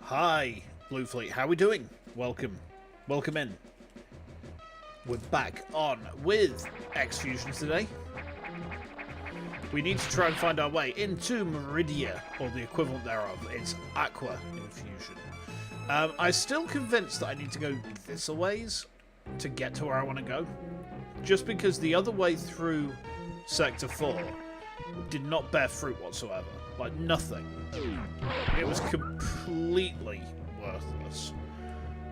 Hi, Blue Fleet. How we doing? Welcome. Welcome in. We're back on with X-Fusion today. We need to try and find our way into Maridia, or the equivalent thereof. It's Aqua Infusion. I'm still convinced that I need to go this a ways to get to where I want to go. Just because the other way through Sector 4 did not bear fruit whatsoever. Like, nothing. It was completely worthless.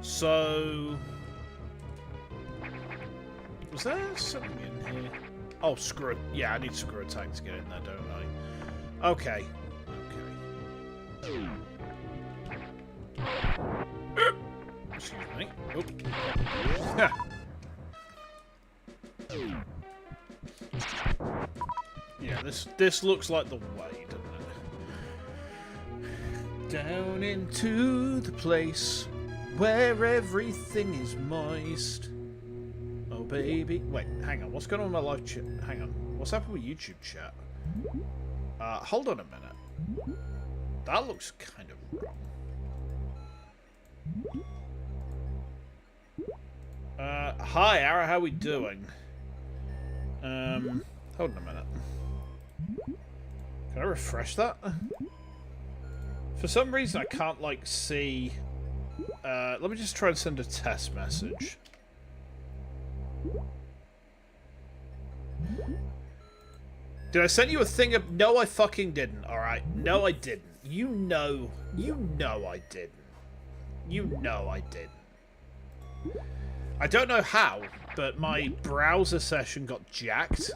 So... was there something in here? Oh, screw it. Yeah, I need screw attack to get in there, don't I? Okay. Okay. Excuse me. Oop. Yeah, this looks like the way, doesn't it? Down into the place where everything is moist. Oh, baby. Wait, hang on. What's going on with my live chat? Hang on. What's happened with YouTube chat? Hold on a minute. That looks kind of wrong. Hi, Ara. How we doing? Hold on a minute. Can I refresh that? For some reason, I can't, like, see... let me just try and send a test message. Did I send you a thing of... No, I fucking didn't, alright? No, I didn't. You know I didn't. You know I didn't. I don't know how, but my browser session got jacked.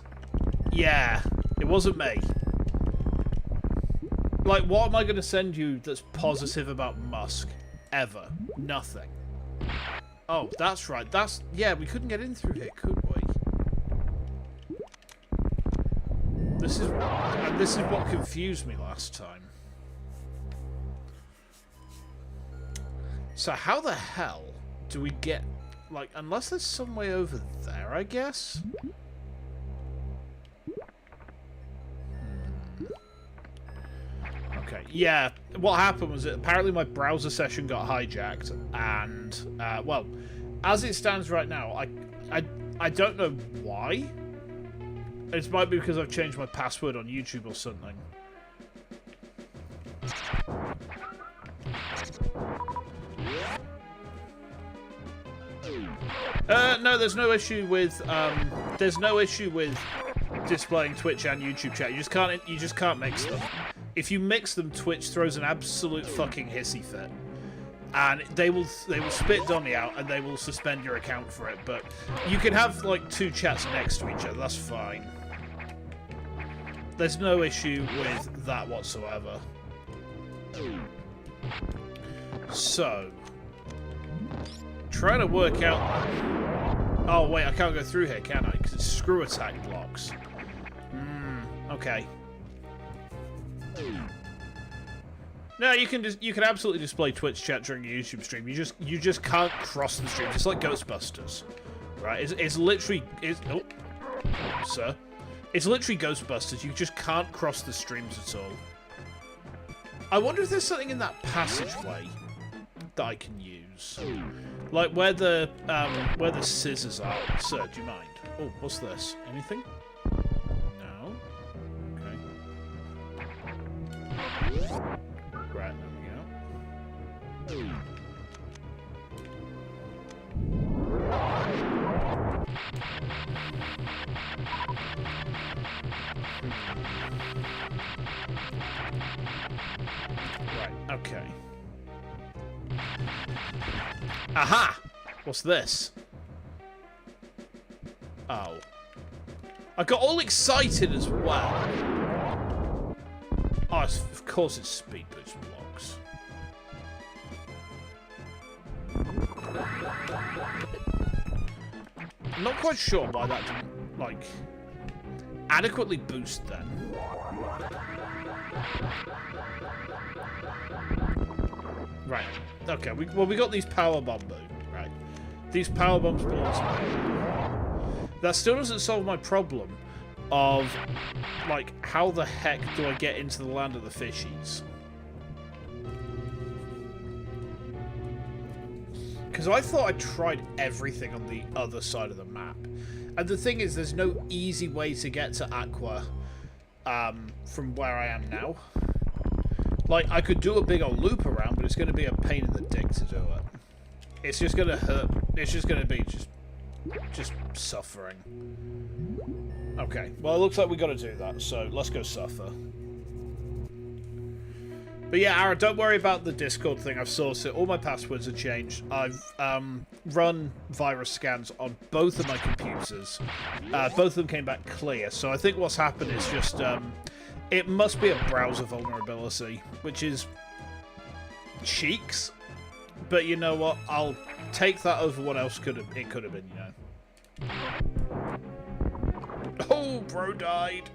Yeah, it wasn't me. Like, what am I going to send you that's positive about Musk? Ever. Nothing. Oh, that's right. That's... yeah, we couldn't get in through here, could we? This is what confused me last time. So how the hell do we get... like, unless there's some way over there, I guess? Okay, yeah, what happened was that apparently my browser session got hijacked, and, well, as it stands right now, I don't know why. It might be because I've changed my password on YouTube or something. No, there's no issue with, displaying Twitch and YouTube chat. You just can't mix them. If you mix them, Twitch throws an absolute fucking hissy fit, and they will spit Donnie out and they will suspend your account for it. But you can have like two chats next to each other. That's fine. There's no issue with that whatsoever. So, trying to work out. Oh wait, I can't go through here, can I? Because it's screw attack blocks. Okay. No, you can absolutely display Twitch chat during a YouTube stream. You just can't cross the stream. It's like Ghostbusters, right? It's literally oh, sir, it's literally Ghostbusters. You just can't cross the streams at all. I wonder if there's something in that passageway that I can use, like where the scissors are. Sir, do you mind? Oh, what's this? Anything? No. Okay. Right, there we go. Right, okay. Aha! What's this? Oh. I got all excited as well. Oh, of course it's speed boost blocks. I'm not quite sure why that didn't, like, adequately boost then. Right. Okay, we got these power bomb boom. Right. These power bombs balls. That still doesn't solve my problem of, like, how the heck do I get into the land of the fishies? because I thought I tried everything on the other side of the map. And the thing is, there's no easy way to get to Aqua from where I am now. Like, I could do a big old loop around, but it's going to be a pain in the dick to do it. It's just going to hurt. It's just going to be just suffering. Okay, well, it looks like we got to do that, so let's go suffer. But yeah, Ara, don't worry about the Discord thing. I've sorted it. All my passwords are changed. I've run virus scans on both of my computers. Both of them came back clear. So I think what's happened is just it must be a browser vulnerability, which is cheeks. But you know what? I'll take that over what else could have been. You know. Oh, bro died.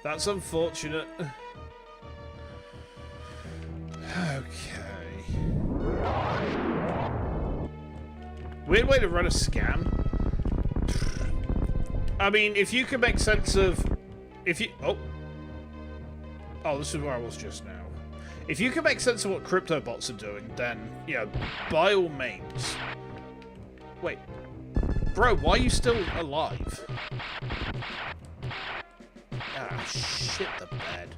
That's unfortunate. Okay. Weird way to run a scan. I mean, if you can make sense of... Oh, this is where I was just now. If you can make sense of what crypto bots are doing, then, you know, by all means. Wait. Bro, why are you still alive? Ah, shit the bed.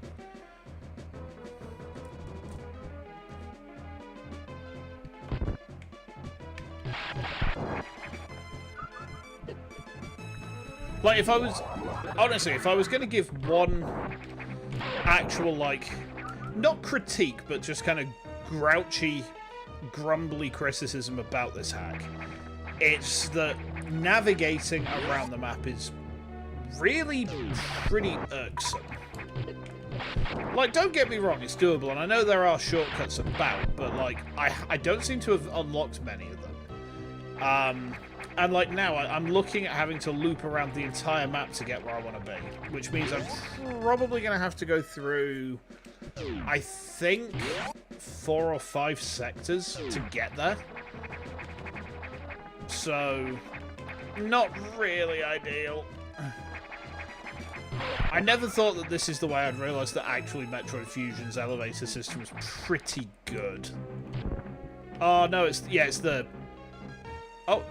Like, if I was... Honestly, if I was going to give one actual, like... Not critique, but just kind of grouchy, grumbly criticism about this hack. It's that navigating around the map is really pretty irksome. Like, don't get me wrong, it's doable, and I know there are shortcuts about, but, like, I don't seem to have unlocked many of them. And, like, now I'm looking at having to loop around the entire map to get where I want to be, which means I'm probably going to have to go through, I think, 4 or 5 sectors to get there. So, not really ideal. I never thought that this is the way I'd realise that actually Metroid Fusion's elevator system was pretty good. Oh, no, it's the... Oh.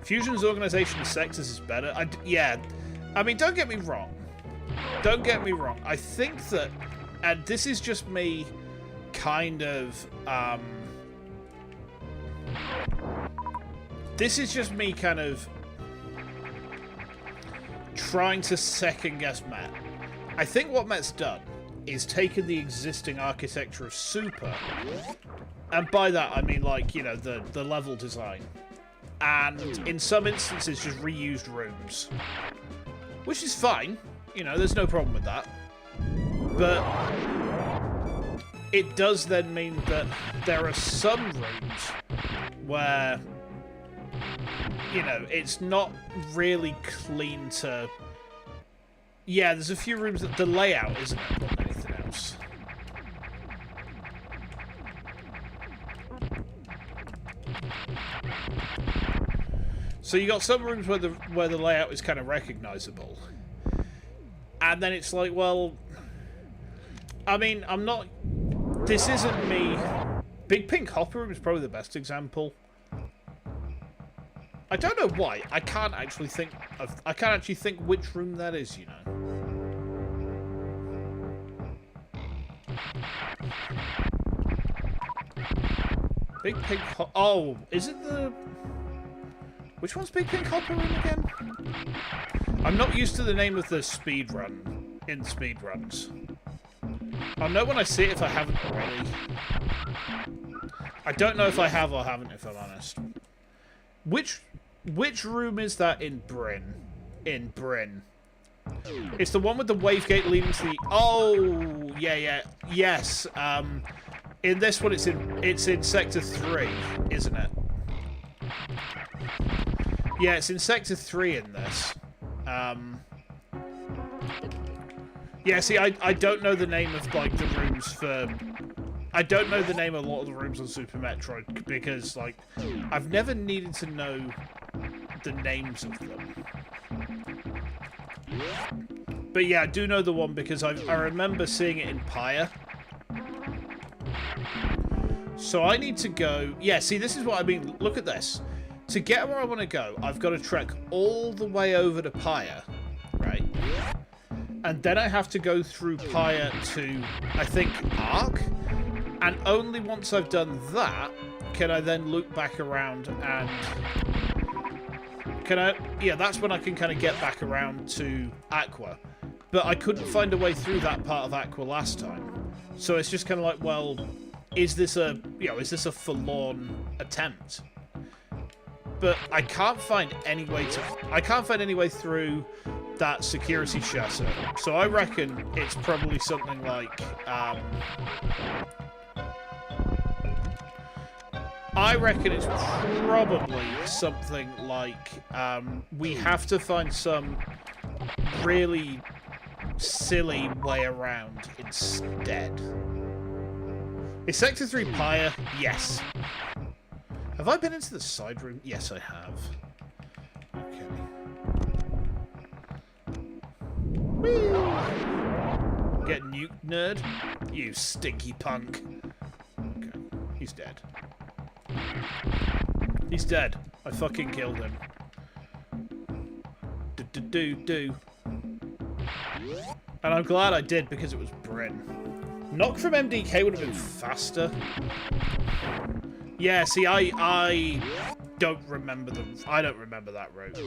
Fusion's organisation of sectors is better. Yeah. I mean, don't get me wrong. Don't get me wrong. I think that... And this is just me kind of... This is just me kind of... trying to second-guess Met. I think what Met's done is taken the existing architecture of Super, and by that I mean, like, you know, the level design, and in some instances just reused rooms, which is fine, you know, there's no problem with that, but it does then mean that there are some rooms where, you know, it's not really clean to... Yeah, there's a few rooms that the layout isn't more than anything else. So you got some rooms where the layout is kind of recognizable, and then it's like, well, I mean, I'm not. This isn't me. Big Pink Hopper Room is probably the best example. I don't know why. I can't actually think which room that is, you know. Big Pink Hopper... Oh, is it the... Which one's Big Pink Hopper Room again? I'm not used to the name of the speed run in speedruns. I'll know when I see it if I haven't already. I don't know if I have or haven't, if I'm honest. Which room is that in Bryn? In Bryn. It's the one with the wave gate leading to the... Oh, yeah. Yes. In this one, it's in Sector 3, isn't it? Yeah, it's in Sector 3 in this. Yeah, see, I don't know the name of, like, the rooms for... I don't know the name of a lot of the rooms on Super Metroid because, like, I've never needed to know the names of them. But yeah, I do know the one because I remember seeing it in Pyre. So I need to go... Yeah, see, this is what I mean. Look at this. To get where I want to go, I've got to trek all the way over to Pyre, right? And then I have to go through Pyre to, I think, Arc. And only once I've done that can I then loop back around and... Can I... Yeah, that's when I can kind of get back around to Aqua. But I couldn't find a way through that part of Aqua last time. So it's just kind of like, well... Is this a forlorn attempt? But I can't find any way through that security shutter. So I reckon it's probably something like we have to find some really silly way around instead. Is Sector 3 Pyre? Yes. Have I been into the side room? Yes, I have. Okay. Whee! Get nuked, nerd. You stinky punk. Okay. He's dead. He's dead. I fucking killed him. Do. And I'm glad I did because it was Bryn. Knock from MDK would have been faster. Yeah, see, I don't remember I don't remember that route.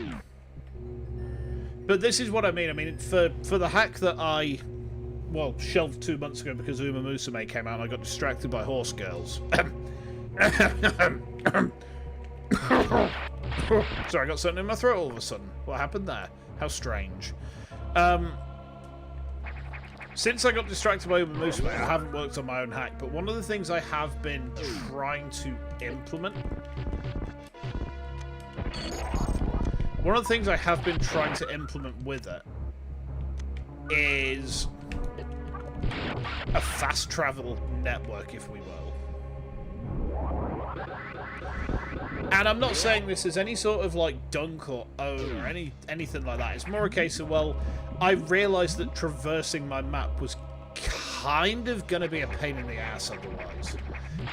But this is what I mean. I mean, for the hack that I, well, shelved 2 months ago because Uma Musume came out and I got distracted by horse girls. Sorry, I got something in my throat all of a sudden. What happened there? How strange. Since I got distracted by Uma Musume, I haven't worked on my own hack, but one of the things I have been trying to implement... with it is a fast travel network, if we will. And I'm not saying this as any sort of like dunk or own or anything like that. It's more a case of, well, I realised that traversing my map was kind of going to be a pain in the ass otherwise.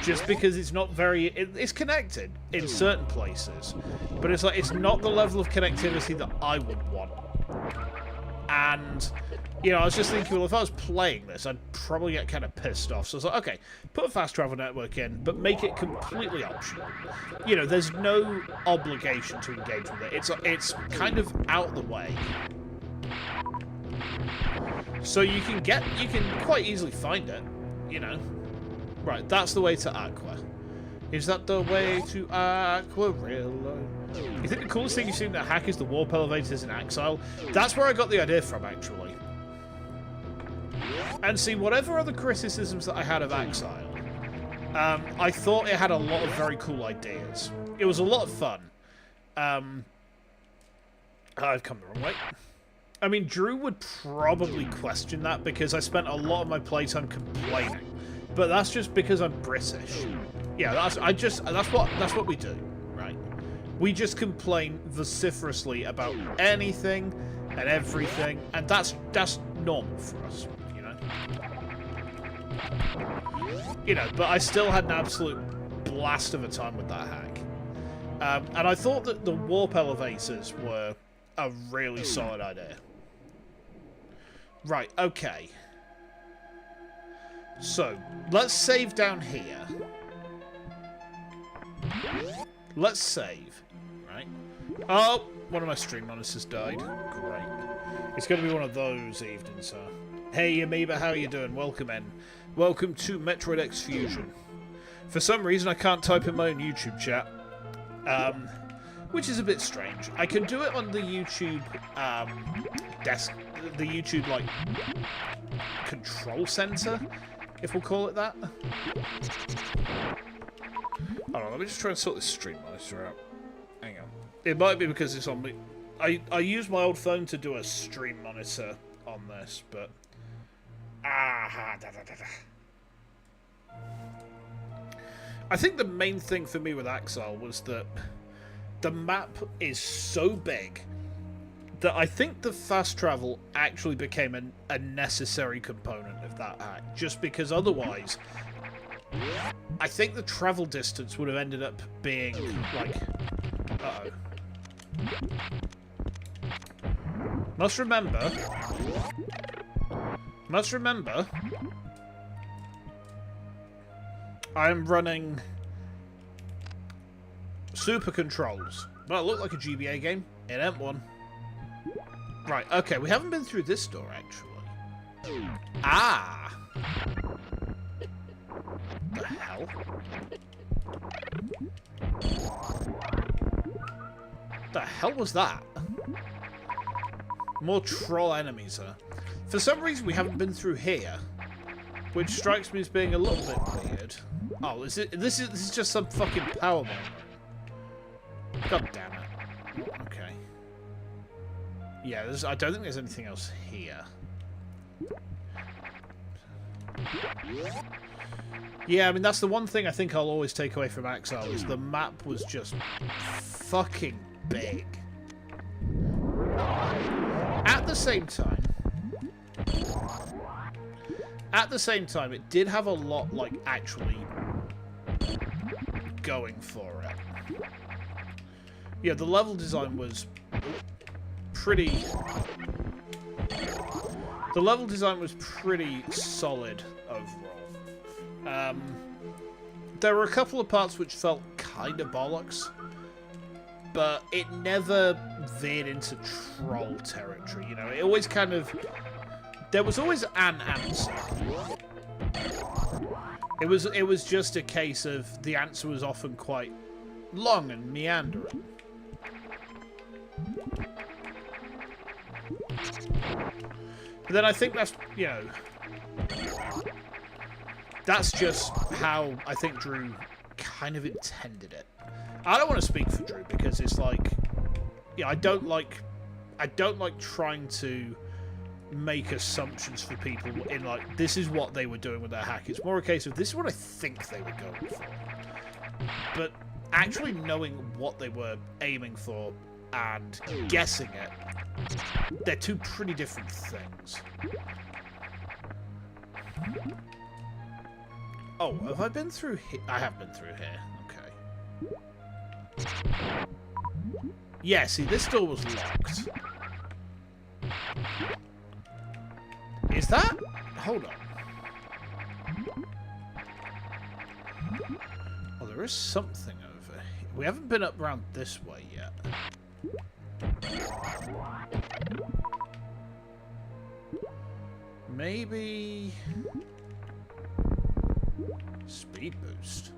Just because it's not very... It's connected in certain places, but it's like it's not the level of connectivity that I would want. And, you know, I was just thinking, well, if I was playing this, I'd probably get kind of pissed off. So I was like, okay, put a fast travel network in, but make it completely optional. You know, there's no obligation to engage with it. It's kind of out the way. So you can quite easily find it, you know. Right, that's the way to Aqua. Is that the way to Aquarillo? You think the coolest thing you've seen in the hack is the warp elevators in Exile? That's where I got the idea from, actually. And see, whatever other criticisms that I had of Exile, I thought it had a lot of very cool ideas. It was a lot of fun. I've come the wrong way. I mean, Drew would probably question that because I spent a lot of my playtime complaining. But that's just because I'm British. Yeah, that's what we do, right? We just complain vociferously about anything and everything, and that's normal for us, you know. You know, but I still had an absolute blast of a time with that hack, and I thought that the warp elevators were a really solid idea. Right, okay. So, let's save down here. Let's save, right? Oh, one of my stream monitors died. Great. It's going to be one of those evenings, huh? Hey, Amoeba, how are you doing? Welcome in. Welcome to Metroid X-Fusion. For some reason, I can't type in my own YouTube chat, which is a bit strange. I can do it on the YouTube desk, the YouTube, like, control center, if we'll call it that. Hold on, let me just try and sort this stream monitor out. Hang on. It might be because it's on me. I use my old phone to do a stream monitor on this, but... I think the main thing for me with Exile was that the map is so big that I think the fast travel actually became a necessary component of that hack, just because otherwise I think the travel distance would have ended up being, like... Uh-oh. Must remember... I'm running... super controls. Well, it looked like a GBA game. It ain't one. Right, okay, we haven't been through this door, actually. Ah! The hell? The hell was that? More troll enemies, huh? For some reason, we haven't been through here, which strikes me as being a little bit weird. Oh, this is just some fucking power moment. God damn it. Okay. Yeah, I don't think there's anything else here. Yeah, I mean, that's the one thing I think I'll always take away from Exile, is the map was just fucking big. At the same time, it did have a lot, like, actually going for it. Yeah, the level design was pretty... The level design was pretty solid overall. There were a couple of parts which felt kind of bollocks, but it never veered into troll territory, you know? It always kind of... There was always an answer. It was just a case of the answer was often quite long and meandering. But then I think that's, you know... That's just how I think Drew kind of intended it. I don't want to speak for Drew because it's like... Yeah, I don't like trying to make assumptions for people in, like, this is what they were doing with their hack. It's more a case of, this is what I think they were going for. But actually knowing what they were aiming for and guessing it, they're two pretty different things. Oh, have I been through here? I have been through here. Okay. Yeah, see, this door was locked. Is that? Hold on. Oh, there is something over here. We haven't been up around this way yet. Maybe... Speed boost.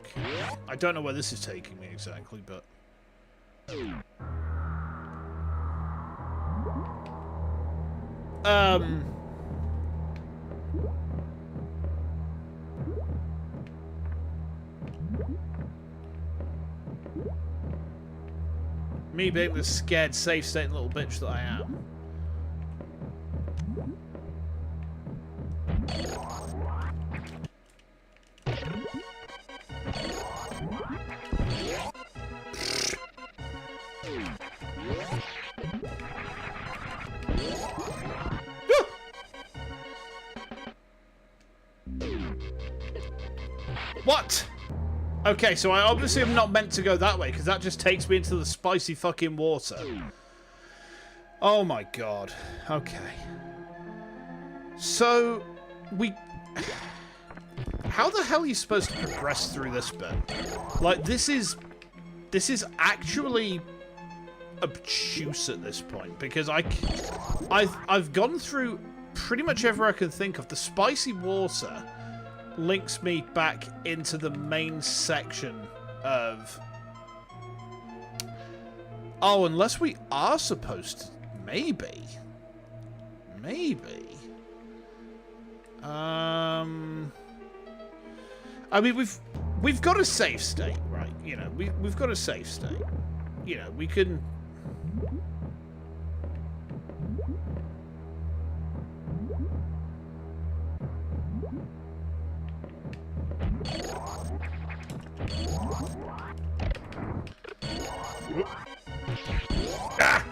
Okay. I don't know where this is taking me exactly, but... Me being the scared, safe-state little bitch that I am. What? Okay, so I obviously am not meant to go that way, because that just takes me into the spicy fucking water. Oh my god. Okay. So, how the hell are you supposed to progress through this bit? Like, this is actually obtuse at this point, because I've gone through pretty much everywhere I can think of. The spicy water links me back into the main section of... Oh, unless we are supposed to... Maybe. I mean, we've got a safe state, right? You know, we've got a safe state. You know, we can... Ah!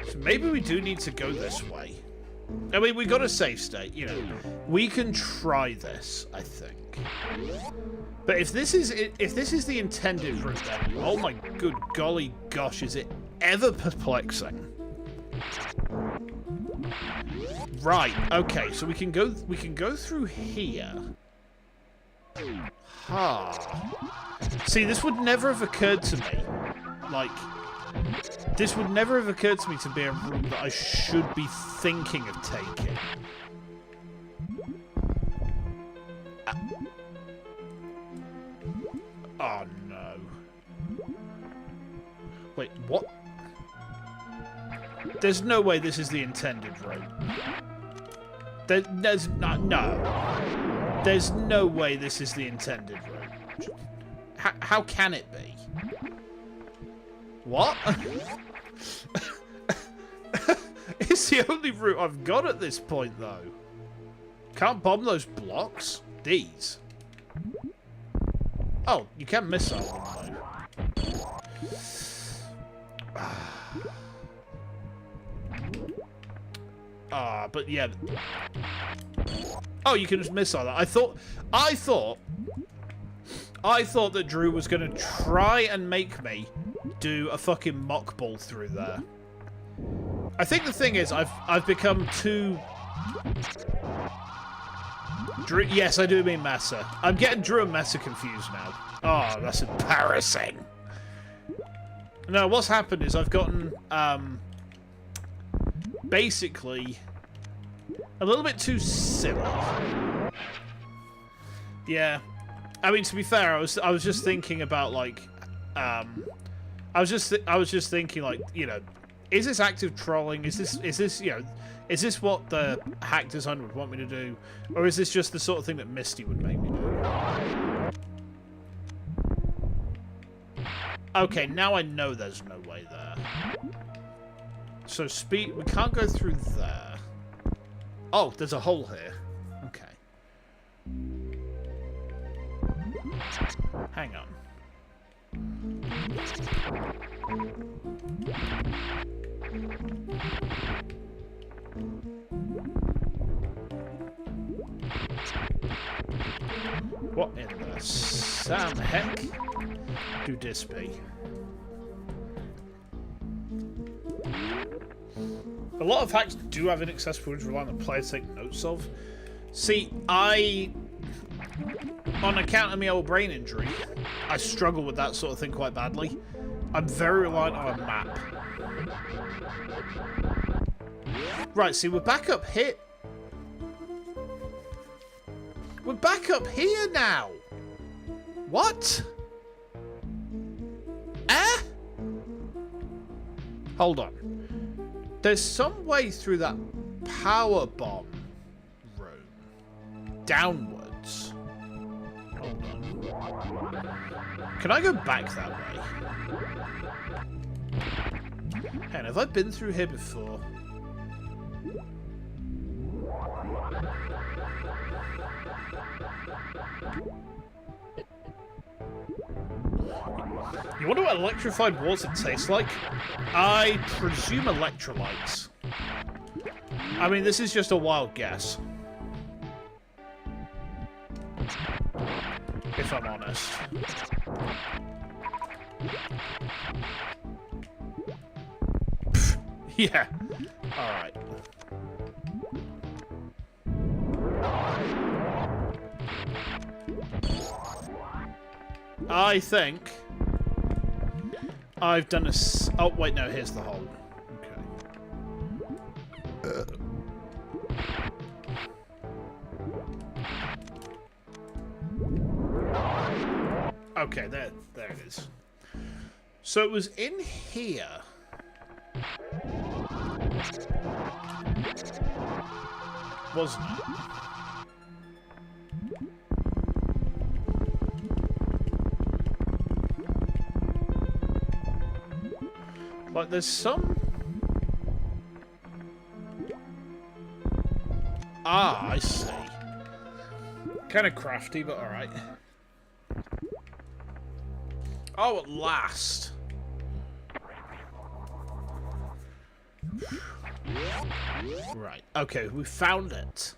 So maybe we do need to go this way. I mean, we got a safe state, you know. We can try this, I think. But if this is the intended route, then oh my good golly gosh, is it ever perplexing? Right. Okay. So we can go through here. See, this would never have occurred to me. Like, this would never have occurred to me to be a route that I should be thinking of taking. Oh no. Wait, what? There's no way this is the intended route. There's not. No. There's no way this is the intended route. How can it be? What? It's the only route I've got at this point, though. Can't bomb those blocks. These. Oh, you can missile them, though. But yeah. Oh, you can just missile that. I thought that Drew was going to try and make me do a fucking mock ball through there. I think the thing is, I've become too... Drew, yes, I do mean Mesa. I'm getting Drew and Mesa confused now. Oh, that's embarrassing. No, what's happened is I've gotten, basically, a little bit too silly. Yeah. I mean, to be fair, I was just thinking about, like, I was just thinking, like, you know, is this active trolling? Is this, you know, is this what the hack designer would want me to do? Or is this just the sort of thing that Misty would make me do? Okay, now I know there's no way there. So speed, we can't go through there. Oh, there's a hole here. Okay. Hang on. What in the Sam heck do this be? A lot of hacks do have inaccessible footage relying on the player to take notes of. See, on account of my old brain injury, I struggle with that sort of thing quite badly. I'm very reliant on a map. Right, see, we're back up here. We're back up here now. What? Eh? Hold on. There's some way through that power bomb room. Downwards. Hold on. Can I go back that way? Hang on, have I been through here before? You wonder what electrified water tastes like? I presume electrolytes. I mean, this is just a wild guess. If I'm honest. Yeah. Alright. I think I've done a... Oh, wait, no, here's the hole. Okay. Okay, there it is. So it was in here. Wasn't it? Like, there's some... Ah, I see. Kind of crafty, but alright. Oh, at last. Right. Okay, we found it.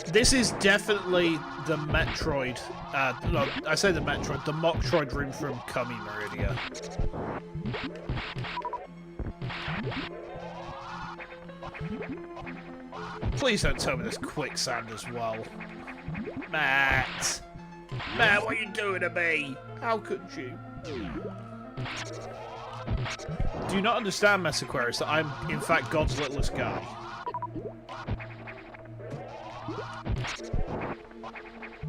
This is definitely the Metroid. No, I say the Metroid. The Metroid room from Kami Maridia. Please don't tell me there's quicksand as well. Matt! Matt, what are you doing to me? How could you? Do you not understand, Metaquarius, that I'm, in fact, God's littlest guy?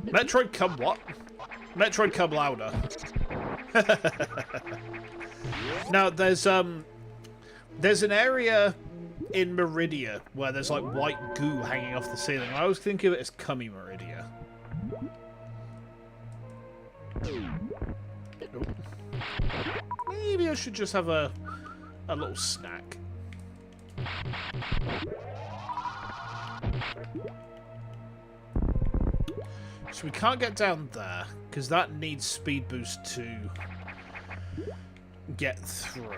Metroid come what? Metroid come louder. Now, there's an area in Maridia where there's like white goo hanging off the ceiling. I always think of it as Kami Maridia. Nope. Maybe I should just have a little snack. So we can't get down there because that needs speed boost to get through.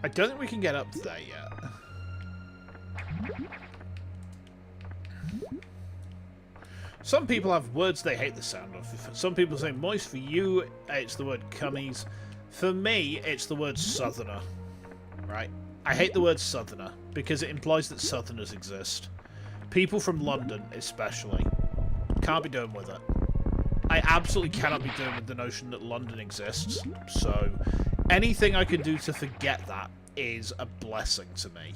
I don't think we can get up there yet. Some people have words they hate the sound of. Some people say moist. For you, it's the word cummies. For me, it's the word southerner. Right? I hate the word southerner because it implies that southerners exist. People from London, especially. Can't be doing with it. I absolutely cannot be doing with the notion that London exists. So, anything I can do to forget that is a blessing to me.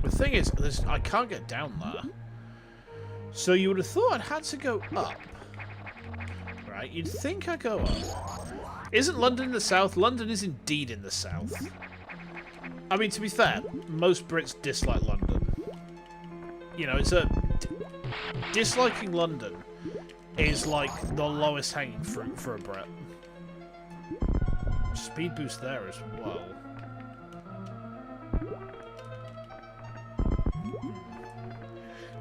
The thing is, I can't get down there. So you would have thought I'd had to go up. Right? You'd think I go up. Isn't London in the south? London is indeed in the south. I mean, to be fair, most Brits dislike London. You know, it's disliking London is like the lowest hanging fruit for a Brit. Speed boost there as well.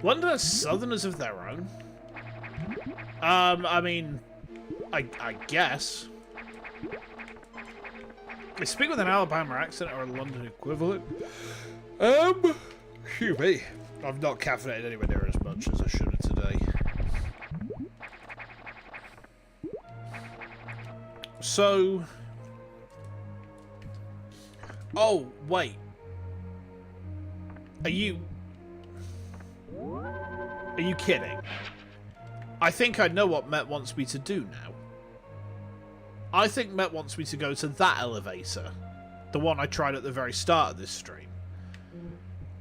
London has southerners of their own. I mean, I guess. They speak with an Alabama accent or a London equivalent. Excuse me. I've not caffeinated anywhere near as much as I should have today. So... Oh, wait. Are you kidding? I think I know what Met wants me to do now. I think Met wants me to go to that elevator. The one I tried at the very start of this stream.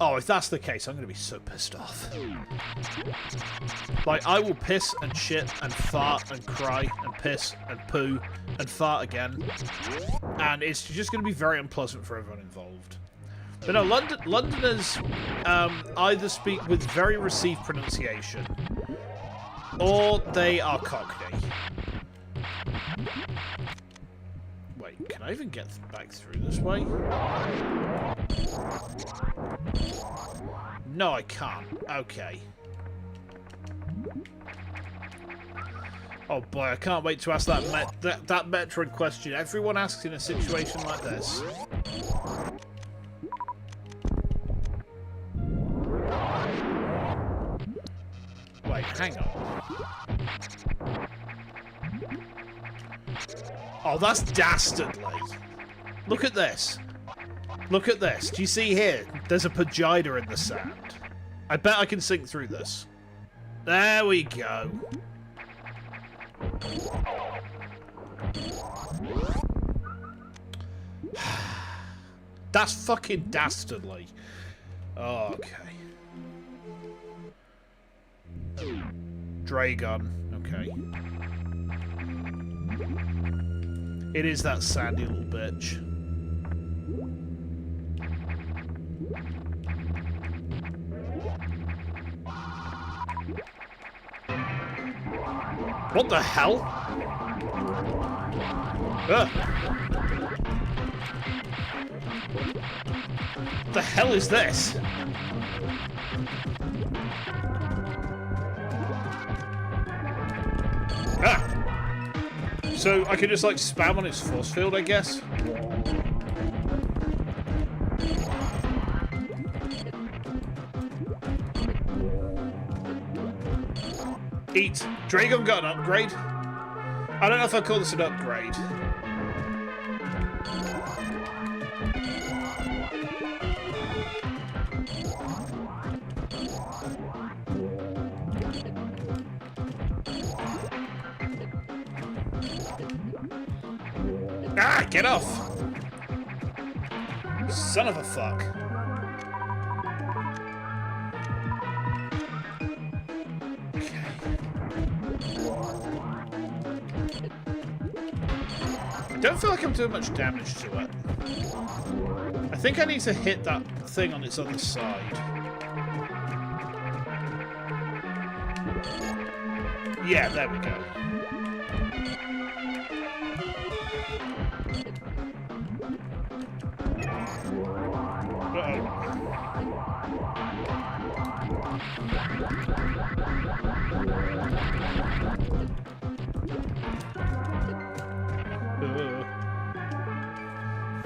Oh, if that's the case, I'm going to be so pissed off. Like, I will piss and shit and fart and cry and piss and poo and fart again. And it's just going to be very unpleasant for everyone involved. But no, Londoners either speak with very received pronunciation or they are Cockney. Wait, can I even get back through this way? No, I can't. Okay. Oh boy, I can't wait to ask that Metroid question. Everyone asks in a situation like this. Wait, hang on. Oh, that's dastardly. Look at this. Look at this. Do you see here? There's a Pagida in the sand. I bet I can sink through this. There we go. That's fucking dastardly. Oh, okay. Dragon. Okay. It is that sandy little bitch. What the hell? Ugh. What the hell is this? Ah! So I can just like spam on its force field, I guess? Eat. Dragon got an upgrade. I don't know if I call this an upgrade. Ah, get off! Son of a fuck. I don't feel like I'm doing much damage to it. I think I need to hit that thing on its other side. Yeah, there we go.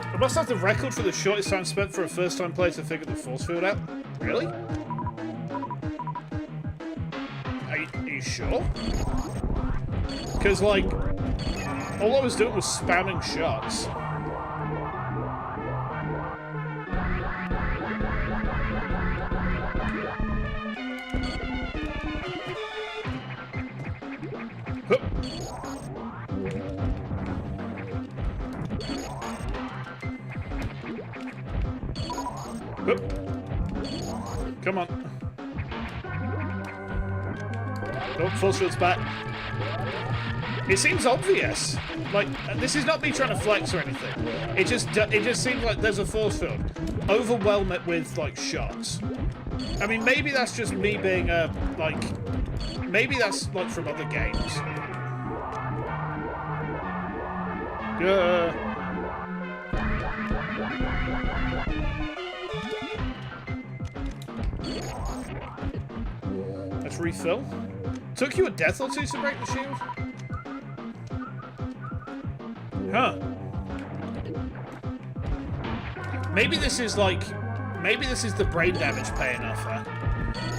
I must have the record for the shortest time spent for a first-time player to figure the force field out. Really? Are you sure? Because, like, all I was doing was spamming shots. Come on. Oh, force field's back. It seems obvious. Like, this is not me trying to flex or anything. It just seems like there's a force field. Overwhelm it with, like, shots. I mean, maybe that's just me being a, like... Maybe that's, like, from other games. Let's refill. Took you a death or two to break the shield? Huh. Maybe this is like... Maybe this is the brain damage paying off, huh?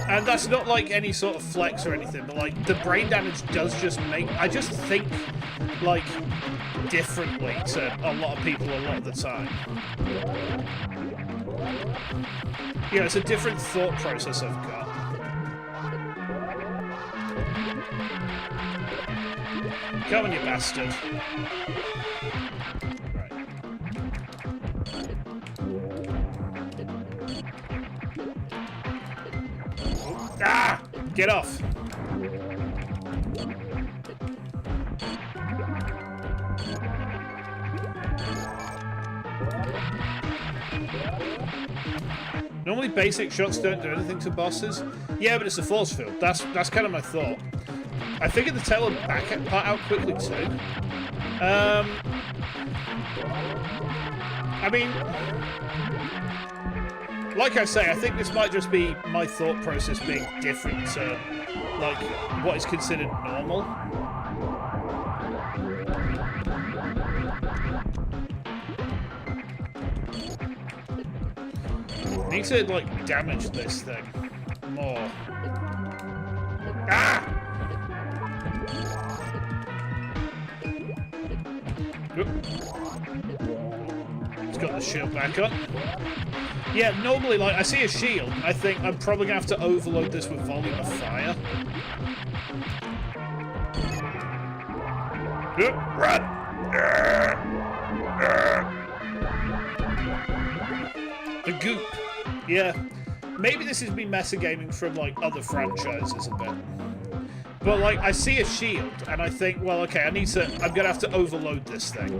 And that's not like any sort of flex or anything, but like the brain damage does just make... I just think like differently to a lot of people a lot of the time. Yeah, it's a different thought process I've got. Come on, you bastard. Right. Ah! Get off! Normally basic shots don't do anything to bosses. Yeah, but it's a force field. That's kind of my thought. I figured the tail and back part out quickly too. I mean, like I say, I think this might just be my thought process being different to, like, what is considered normal. Need to, like, damage this thing more. Ah! It's got the shield back up. Yeah, normally, like, I see a shield, I think I'm probably gonna have to overload this with volume of fire. Run! The goop. Yeah. Maybe this is me metagaming from, like, other franchises a bit. But, like, I see a shield, and I think, well, okay, I'm gonna have to overload this thing.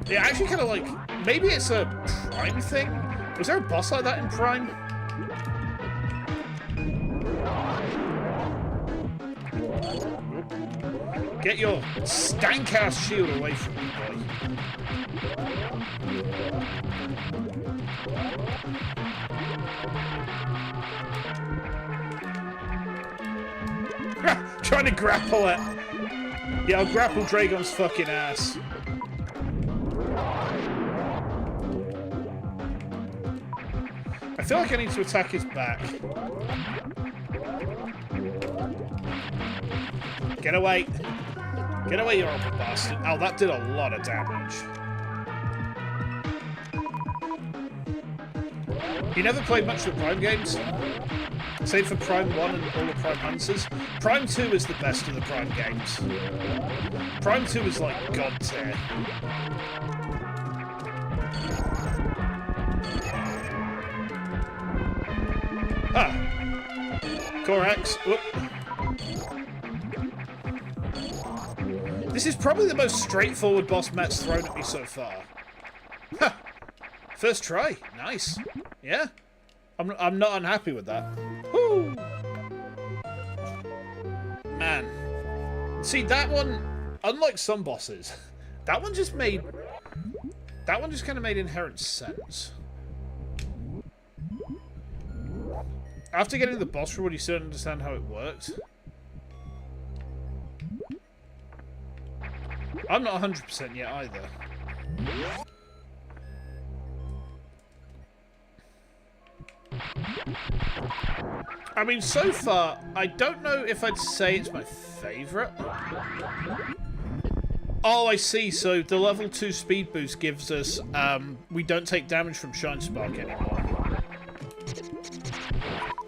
It actually kind of, like, maybe it's a Prime thing? Was there a boss like that in Prime? Get your stank-ass shield away from me, boy. Trying to grapple it. Yeah, I'll grapple Dragon's fucking ass. I feel like I need to attack his back. Get away. Get away, you horrible bastard. Oh, that did a lot of damage. You never played much of the Prime games? Save for Prime 1 and all the Prime Hunters. Prime 2 is the best of the Prime games. Prime 2 is like god tier. Ah! Corax. Whoop. This is probably the most straightforward boss Met's thrown at me so far. Huh. First try. Nice. Yeah. I'm not unhappy with that. Woo! Man. See, that one, unlike some bosses, that one just kind of made inherent sense. After getting the boss reward, you still don't understand how it works. I'm not 100% yet either. I mean, so far, I don't know if I'd say it's my favourite. Oh, I see. So the level 2 speed boost gives us, we don't take damage from Shine Spark anymore.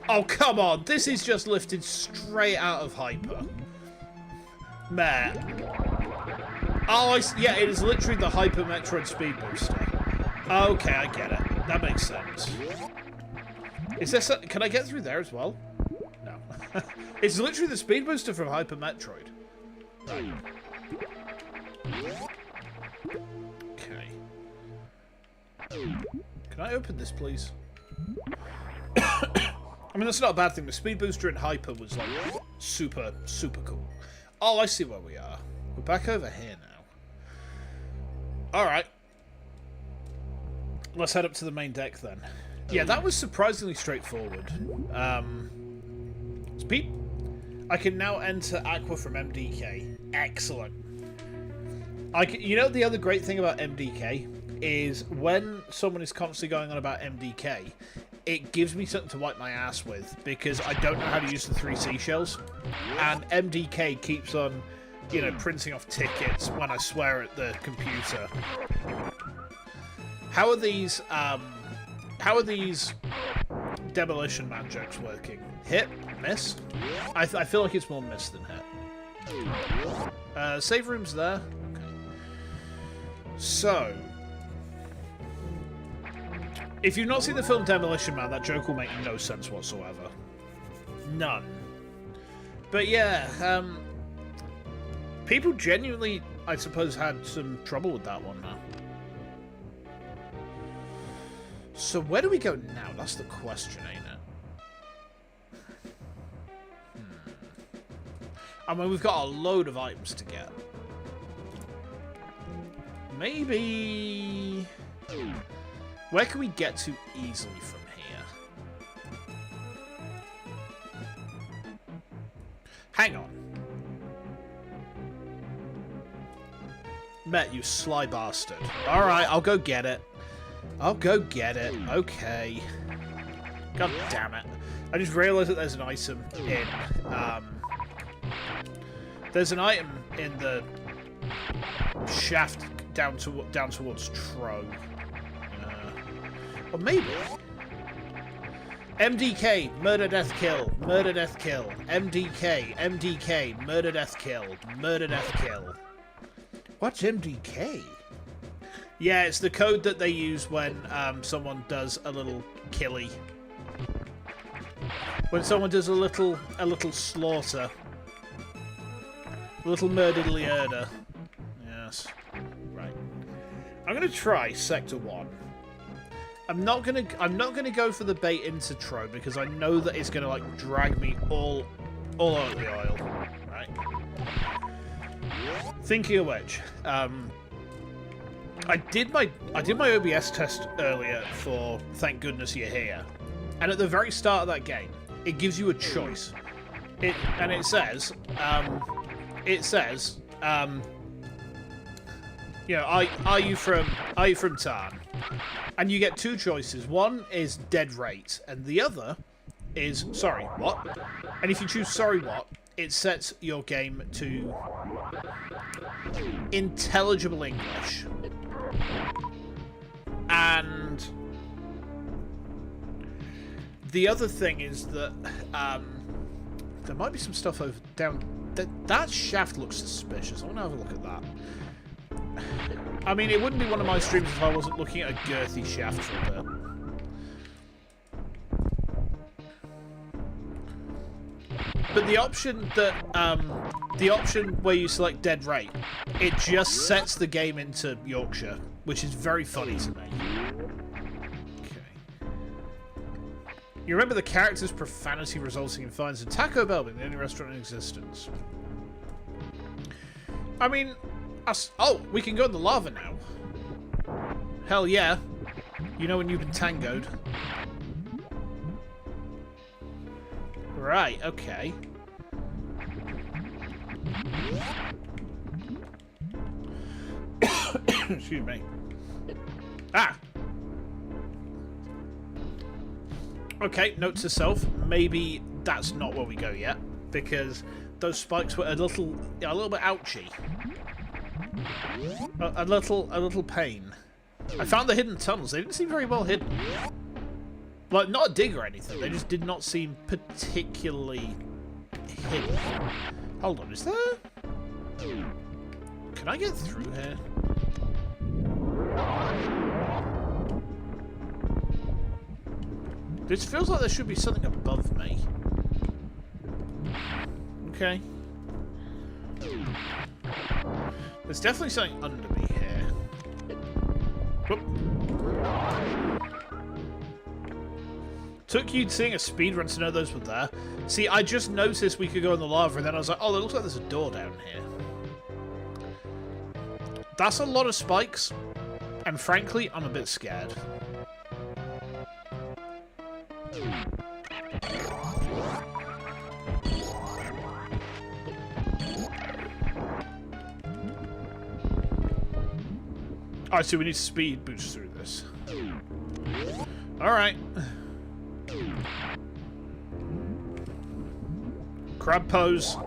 Oh, come on. This is just lifted straight out of Hyper. Man. Oh, yeah, it is literally the Hyper Metroid speed booster. Okay, I get it. That makes sense. Is there some, can I get through there as well? No. It's literally the speed booster from Hyper Metroid. Right. Okay. Can I open this, please? I mean, that's not a bad thing. The speed booster in Hyper was, like, super, super cool. Oh, I see where we are. We're back over here now. Alright. Let's head up to the main deck, then. Yeah, that was surprisingly straightforward. Speed. I can now enter Aqua from MDK. Excellent. You know, the other great thing about MDK is when someone is constantly going on about MDK, it gives me something to wipe my ass with, because I don't know how to use the 3 seashells. And MDK keeps on, you know, printing off tickets when I swear at the computer. How are these Demolition Man jokes working? Hit? Miss? I feel like it's more miss than hit. Save room's there. Okay. So, if you've not seen the film Demolition Man, that joke will make no sense whatsoever. None. But yeah, people genuinely, I suppose, had some trouble with that one now. So where do we go now? That's the question, ain't it? I mean, we've got a load of items to get. Maybe... Where can we get to easily from here? Hang on. Met, you sly bastard. Alright, I'll go get it. I'll go get it. Okay. God damn it. I just realised that there's an item in, there's an item in the shaft down towards Tro. Or maybe. MDK, murder, death, kill. Murder, death, kill. MDK, MDK, murder, death, kill. Murder, death, kill. What's MDK? Yeah, it's the code that they use when someone does a little killy. When someone does a little slaughter. A little murder. Yes. Right. I'm gonna try Sector 1. I'm not gonna go for the bait intro because I know that it's gonna like drag me all over the oil. Right. Thinking of which, I did my OBS test earlier for Thank Goodness You're Here, and at the very start of that game, it gives you a choice. It says, you know, are you from Tarn? And you get two choices. One is dead rate, and the other is sorry what. And if you choose sorry what, it sets your game to intelligible English. And the other thing is that there might be some stuff over down. That shaft looks suspicious. I want to have a look at that. I mean, it wouldn't be one of my streams if I wasn't looking at a girthy shaft for a bit. But the option where you select dead rate, it just sets the game into Yorkshire, which is very funny to me. Okay. You remember the character's profanity resulting in fines in Taco Bell being the only restaurant in existence. I mean, oh, we can go in the lava now. Hell yeah. You know when you've been tangoed. Right, okay. Excuse me. Ah! Okay, note to self, maybe that's not where we go yet, because those spikes were a little bit ouchy. A little pain. I found the hidden tunnels. They didn't seem very well hidden. Like, not a dig or anything. They just did not seem particularly hidden. Hold on, is there... Can I get through here? This feels like there should be something above me. Okay. There's definitely something under me here. Whoop. Took you seeing a speedrun to know those were there. See, I just noticed we could go in the lava, and then I was like, oh, it looks like there's a door down here. That's a lot of spikes, and frankly, I'm a bit scared. Alright, so we need speed boost through this. Alright. Crab pose.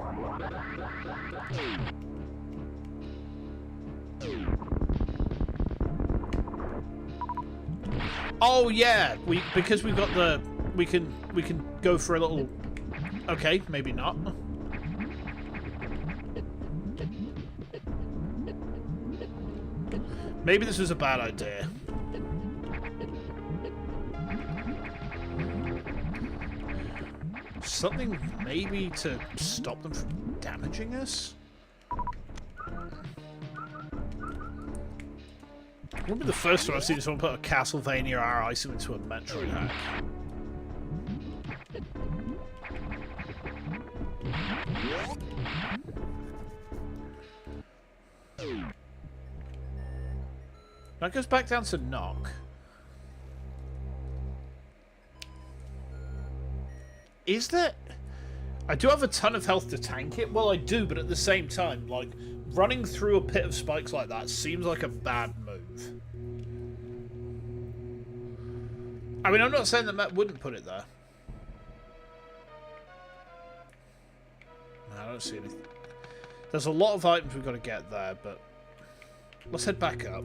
Oh yeah, because we've got the we can go for a little. Okay, maybe not. Maybe this was a bad idea. Something maybe to stop them from damaging us? It won't be the first time I've seen someone put a Castlevania R item into a Metroid hack. That goes back down to knock. Is there... I do have a ton of health to tank it. Well, I do, but at the same time, like, running through a pit of spikes like that seems like a bad move. I mean, I'm not saying that Matt wouldn't put it there. No, I don't see anything. There's a lot of items we've got to get there, but let's head back up.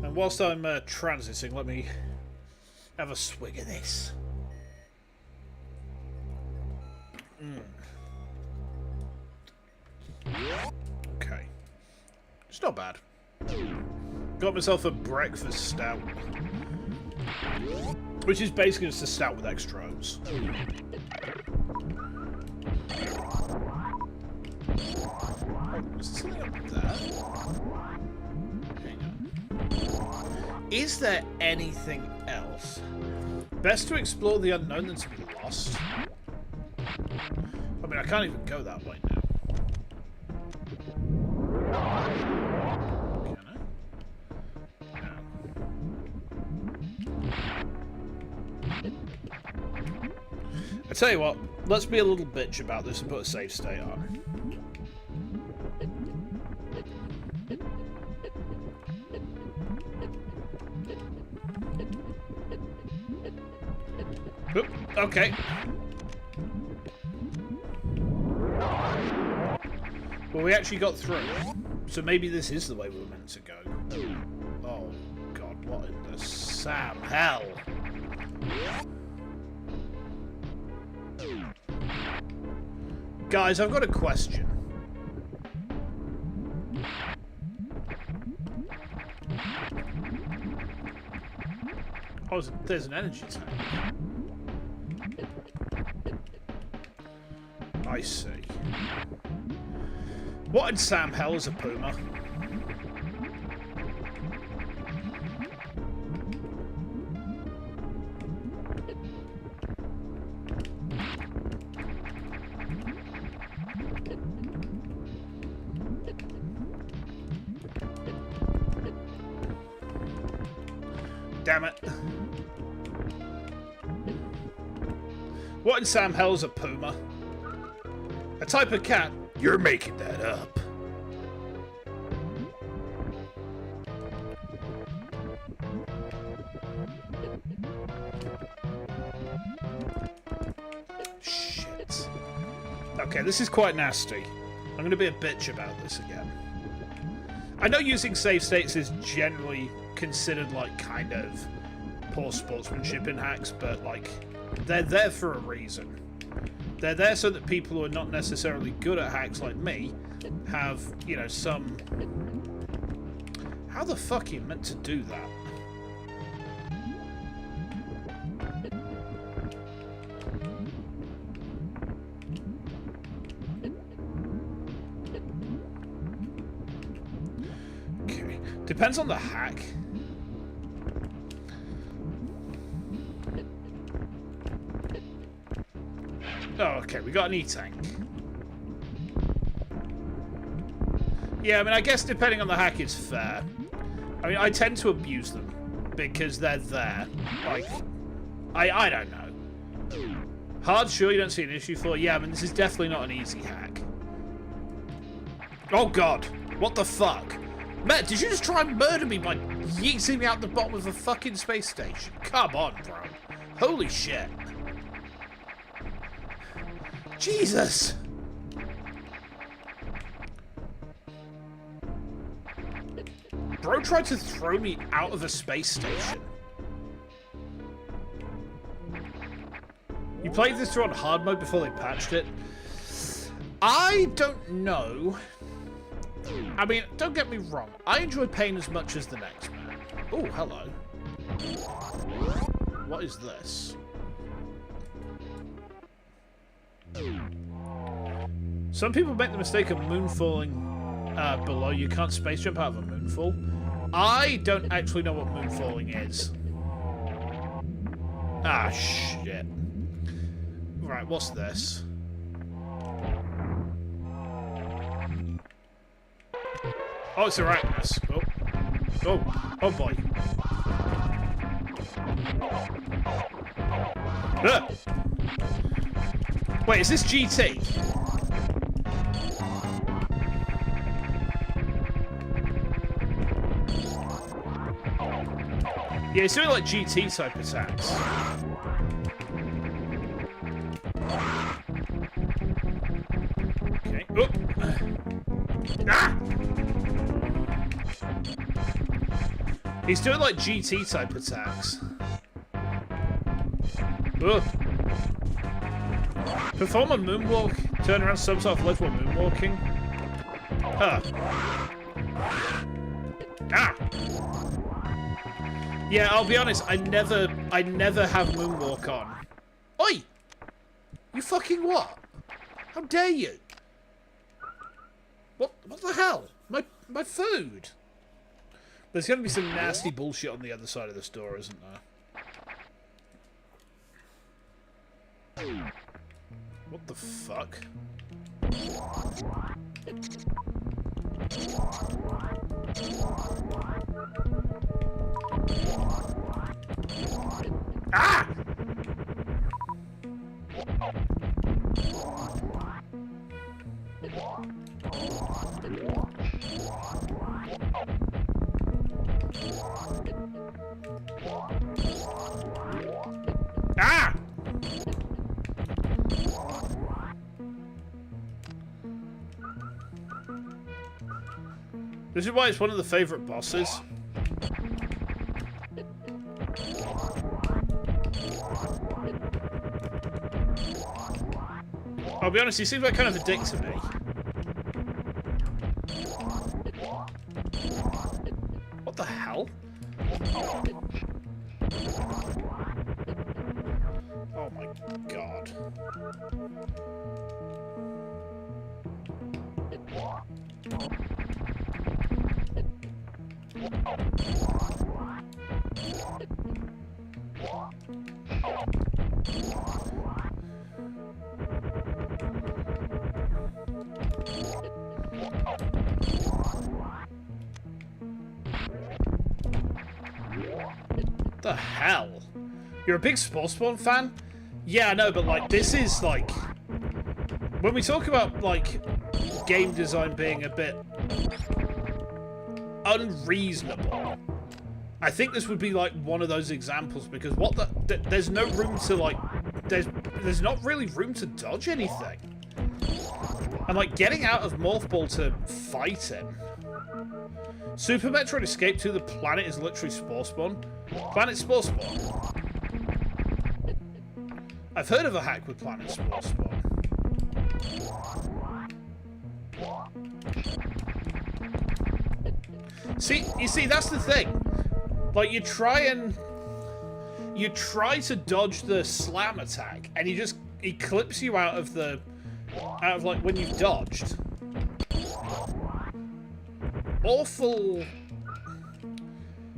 And whilst I'm transiting, let me have a swig of this. Okay. It's not bad. Got myself a breakfast stout. Which is basically just a stout with extra oats. Is there something up there? Hang on. Is there anything else? Best to explore the unknown than to be lost. I mean, I can't even go that way now. Can I? No. I tell you what, let's be a little bitch about this and put a save state on. Oop, okay. Well, we actually got through, so maybe this is the way we were meant to go. Oh, God, what in the Sam hell? Guys, I've got a question. Oh, there's an energy tank. I see. What in Sam hell is a puma? Damn it. What in Sam hell is a puma? A type of cat? You're making that up. Shit. Okay, this is quite nasty. I'm going to be a bitch about this again. I know using save states is generally considered like kind of poor sportsmanship in hacks, but like they're there for a reason. They're there so that people who are not necessarily good at hacks like me have, you know, some... How the fuck are you meant to do that? Okay. Depends on the hack. Oh, okay, we got an E-tank. Yeah, I mean, I guess depending on the hack, it's fair. I mean, I tend to abuse them because they're there. Like, I don't know. Hard, sure, you don't see an issue for. Yeah, I mean, this is definitely not an easy hack. Oh, God. What the fuck? Matt, did you just try and murder me by yeeting me out the bottom of a fucking space station? Come on, bro. Holy shit. Jesus! Bro tried to throw me out of a space station. You played this through on hard mode before they patched it? I don't know. I mean, don't get me wrong. I enjoy pain as much as the next man. Oh, hello. What is this? Some people make the mistake of moonfalling below. You can't space jump out of a moonfall. I don't actually know what moonfalling is. Ah, shit. Right, what's this? Oh, it's Arachnis. Oh. Oh. Oh, boy. Ah! Wait, is this GT? Yeah, it's doing like GT type attacks. Okay. Oh. Ah! He's doing like GT type attacks. Ugh. Perform a moonwalk. Turn around subs off left while moonwalking. Huh. Ah! Yeah, I'll be honest, I never have Moonwalk on. Oi! You fucking what? How dare you? What the hell? My food! There's gonna be some nasty bullshit on the other side of this door, isn't there? What the fuck? Ah! Ah! This is why it's one of the favorite bosses. I'll be honest, he seems like kind of a dick to me. What the hell? Oh my god. What the hell? You're a big Spawn fan? Yeah, I know, but like, this is like... When we talk about like game design being a bit unreasonable, I think this would be like one of those examples, because what the... There's no room to like... There's not really room to dodge anything. And like, getting out of Morph Ball to fight him... Super Metroid Escape 2, the planet is literally Spore Spawn. Planet Spore Spawn. I've heard of a hack with Planet Spore Spawn. See, you see, that's the thing. Like, you try to dodge the slam attack, and he clips you out of like when you've dodged.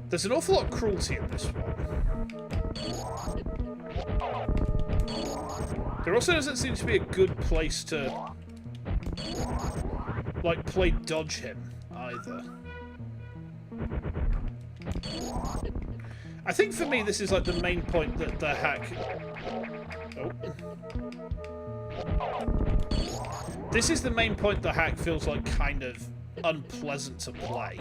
There's an awful lot of cruelty in this one. There also doesn't seem to be a good place to like play dodge him either. I think for me this is like the main point that the hack... Oh. This is the main point the hack feels like kind of unpleasant to play.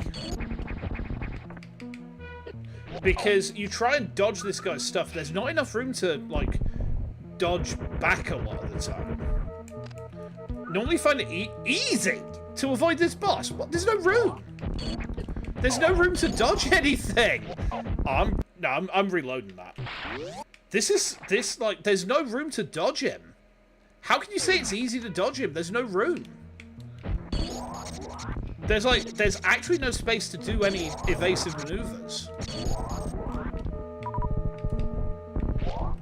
Because you try and dodge this guy's stuff, there's not enough room to, like, dodge back a lot of the time. Normally find it easy to avoid this boss. What? There's no room. There's no room to dodge anything. I'm reloading that. Like, there's no room to dodge him. How can you say it's easy to dodge him? There's no room. There's actually no space to do any evasive maneuvers.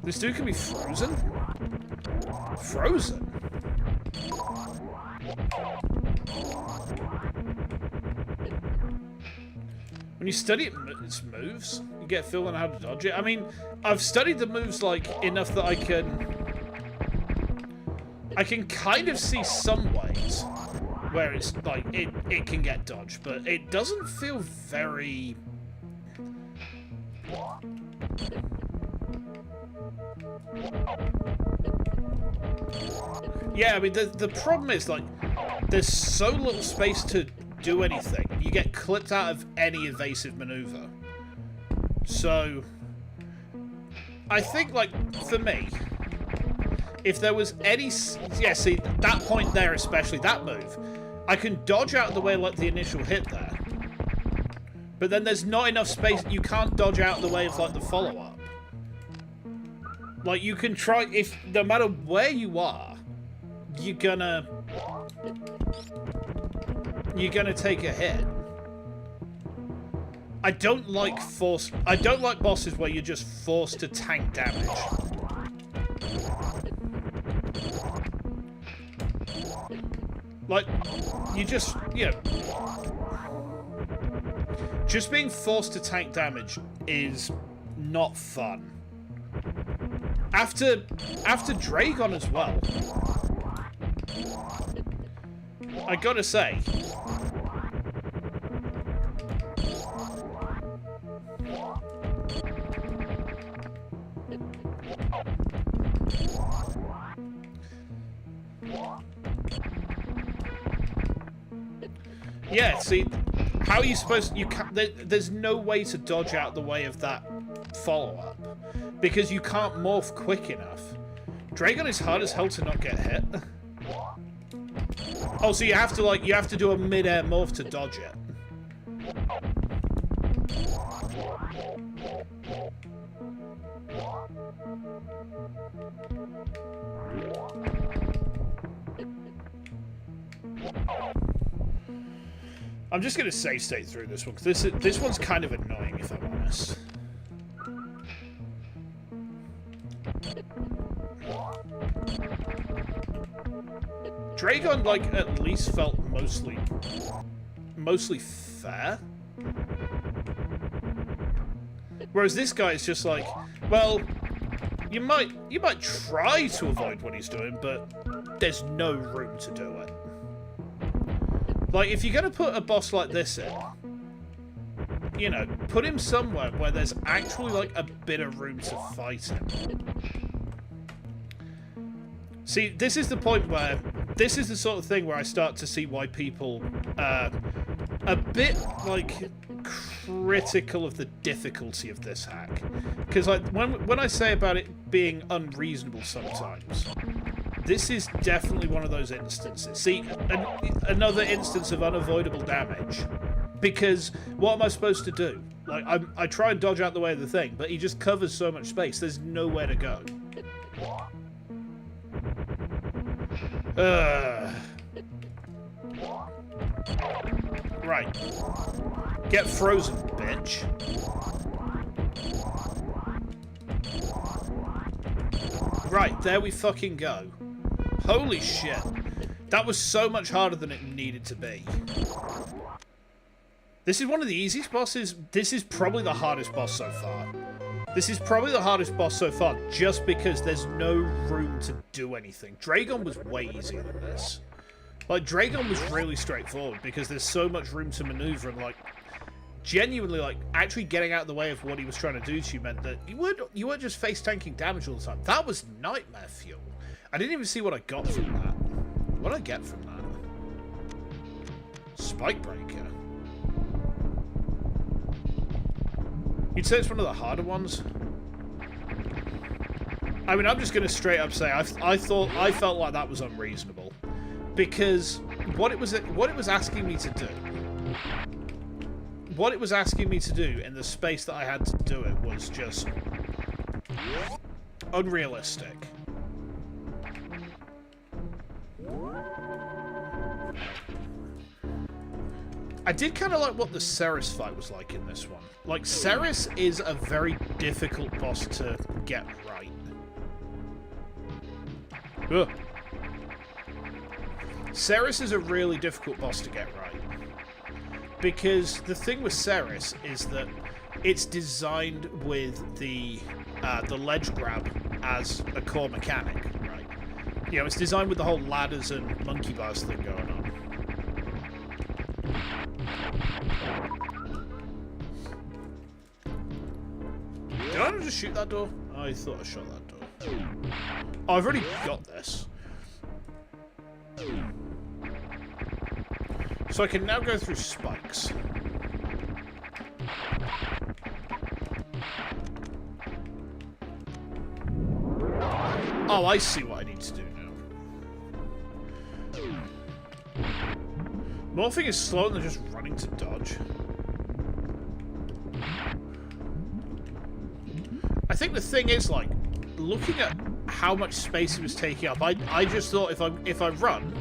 This dude can be frozen? Frozen? When you study its moves, you get a feel on how to dodge it. I mean, I've studied the moves like enough that I can kind of see some ways where it's like it can get dodged, but it doesn't feel very... Yeah, I mean, the problem is, like, there's so little space to do anything. You get clipped out of any evasive maneuver. So, I think, like, for me, if there was any... Yeah, see, that point there especially, that move, I can dodge out of the way, like, the initial hit there. But then there's not enough space. You can't dodge out of the way of, like, the follow-up. Like, you can try... No matter where you are, you're gonna take a hit. I don't like bosses where you're just forced to tank damage. Like, you just, just being forced to tank damage is not fun. After Dragon as well, I gotta say, yeah, see, how are you supposed to, there's no way to dodge out the way of that follow-up, because you can't morph quick enough. Dragon is hard as hell to not get hit. Oh, so you have to do a mid-air morph to dodge it. I'm just gonna save state through this one, because this one's kind of annoying, if I'm honest. Dragon, like, at least felt mostly fair. Whereas this guy is just like, well, you might try to avoid what he's doing, but there's no room to do it. Like, if you're gonna put a boss like this in, you know, put him somewhere where there's actually, like, a bit of room to fight him. See, this is the point where, this is the sort of thing where I start to see why people are a bit, like, critical of the difficulty of this hack. Because, like, when I say about it being unreasonable sometimes, this is definitely one of those instances. See, another instance of unavoidable damage. Because what am I supposed to do? Like, I try and dodge out the way of the thing, but he just covers so much space. There's nowhere to go. Right. Get frozen, bitch. Right, there we fucking go. Holy shit. That was so much harder than it needed to be. This is one of the easiest bosses. This is probably the hardest boss so far. This is probably the hardest boss so far, just because there's no room to do anything. Dragon was way easier than this. Like, Dragon was really straightforward, because there's so much room to maneuver, and, like, genuinely, like, actually getting out of the way of what he was trying to do to you meant that you weren't just face-tanking damage all the time. That was nightmare fuel. I didn't even see what I got from that. What did I get from that? Spike Breaker. You'd say it's one of the harder ones? I mean, I'm just going to straight up say I felt like that was unreasonable, because what it was asking me to do, in the space that I had to do it, was just unrealistic. I did kind of like what the Ceres fight was like in this one. Like, Ceres is a very difficult boss to get right. Ugh. Ceres is a really difficult boss to get right. Because the thing with Ceres is that it's designed with the ledge grab as a core mechanic, right? You know, it's designed with the whole ladders and monkey bars thing going on. Did I just shoot that door? I thought I shot that door. Oh, I've already got this. So I can now go through spikes. Oh, I see what I need to do now. Morphing is slower than just running to dodge. I think the thing is, like, looking at how much space he was taking up, I just thought if I run,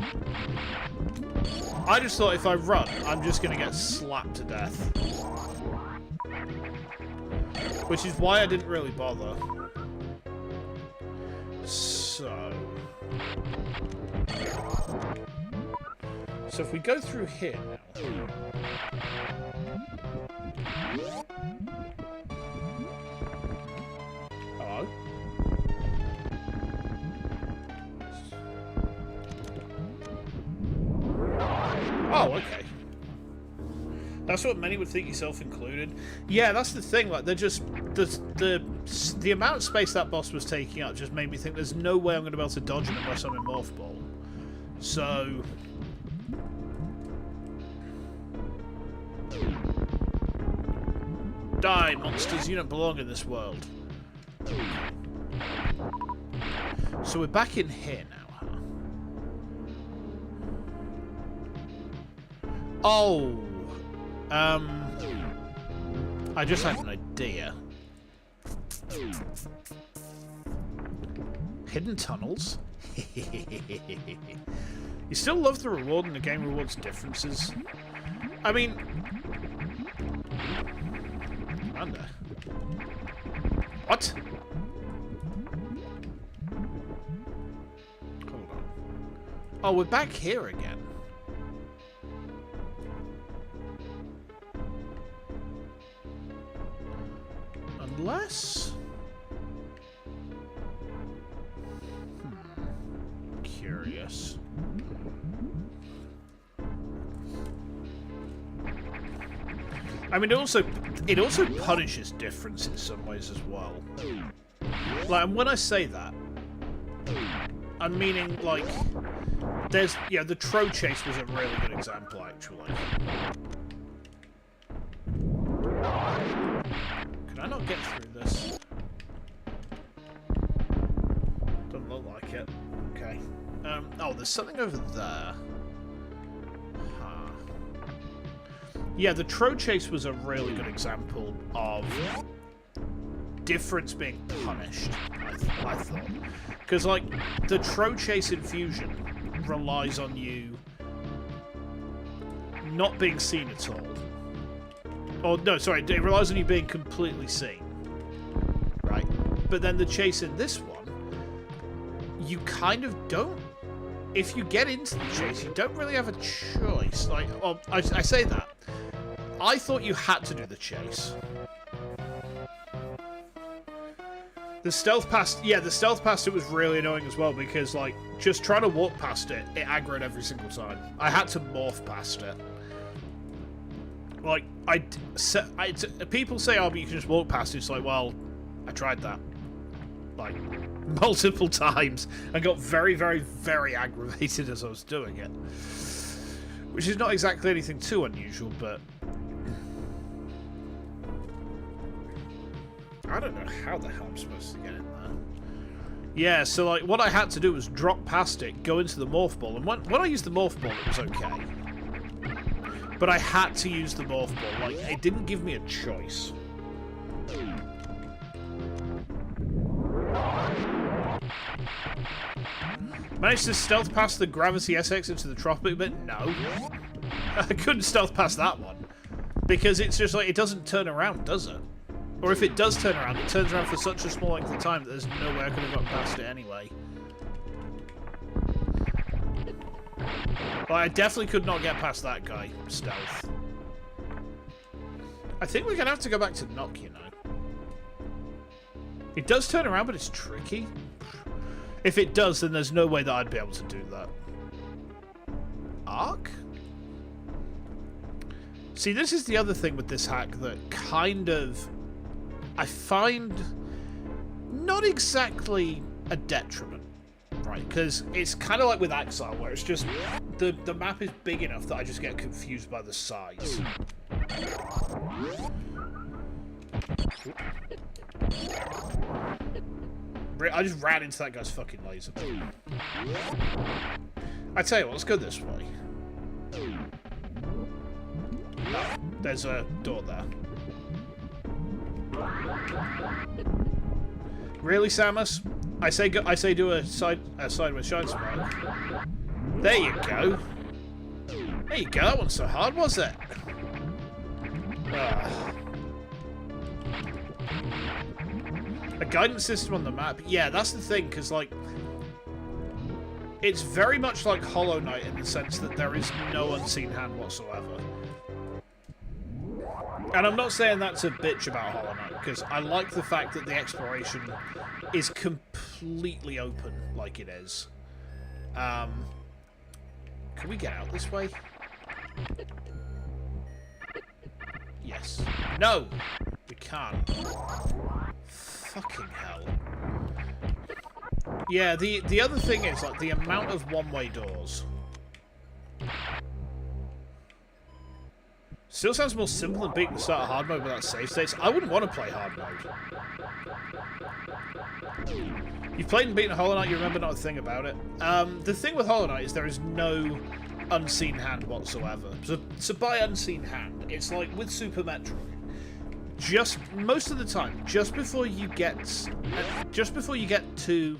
I just thought if I run, I'm just going to get slapped to death. Which is why I didn't really bother. So if we go through here now... Hello? Oh, okay. That's what many would think, yourself included. Yeah, that's the thing. Like, they're just the amount of space that boss was taking up just made me think there's no way I'm going to be able to dodge him unless I'm in Morph Ball. So die, monsters! You don't belong in this world. So we're back in here now, huh? Oh. I just had an idea. Hidden tunnels? You still love the reward and the game rewards differences? I mean... Commander. What? Hold on. Oh, we're back here again. Unless... Curious. I mean, it also punishes difference in some ways as well. Like, and when I say that, I'm meaning, like, there's... Yeah, the Tro Chase was a really good example, actually. Can I not get through this? Doesn't look like it. Okay. Oh, there's something over there. Huh. Yeah, the Tro Chase was a really good example of difference being punished, I thought. Because, like, the Tro Chase in Fusion relies on you not being seen at all. Or, no, sorry, it relies on you being completely seen. Right? But then the chase in this one, you kind of don't. If you get into the chase, you don't really have a choice. Like, well, I say that. I thought you had to do the chase. The stealth past, yeah, the stealth past it was really annoying as well because, like, just trying to walk past it, it aggroed every single time. I had to morph past it. Like, people say, oh, but you can just walk past it. It's like, well, I tried that. Like, multiple times and got very, very, very aggravated as I was doing it. Which is not exactly anything too unusual, but... I don't know how the hell I'm supposed to get in there. Yeah, so, like, what I had to do was drop past it, go into the Morph Ball, and when I used the Morph Ball, it was okay. But I had to use the Morph Ball. Like, it didn't give me a choice. Managed to stealth past the Gravity SX into the Tropic bit? No. I couldn't stealth past that one. Because it's just like, it doesn't turn around, does it? Or if it does turn around, it turns around for such a small length of time that there's no way I could have got past it anyway. But I definitely could not get past that guy, stealth. I think we're going to have to go back to Knock, you know. It does turn around, but it's tricky. If it does, then there's no way that I'd be able to do that. Arc? See, this is the other thing with this hack that kind of... I find not exactly a detriment, right? Because it's kind of like with Exile, where it's just the map is big enough that I just get confused by the size. I just ran into that guy's fucking laser beam. I tell you what, let's go this way. Oh, there's a door there. Really, Samus? I say do a side with Shine Spark. There you go. There you go, that wasn't so hard, was it? A guidance system on the map. Yeah, that's the thing, because, like, it's very much like Hollow Knight in the sense that there is no unseen hand whatsoever. And I'm not saying that's a bitch about Hollow Knight, because I like the fact that the exploration is completely open, like it is. Can we get out this way? Yes. No! We can't. Fucking hell. Yeah, the other thing is, like, the amount of one-way doors. Still sounds more simple than beating the start of hard mode without save states. I wouldn't want to play hard mode. You've played and beaten Hollow Knight, you remember not a thing about it. The thing with Hollow Knight is there is no unseen hand whatsoever. So by unseen hand, it's like with Super Metroid. Just most of the time, just before you get to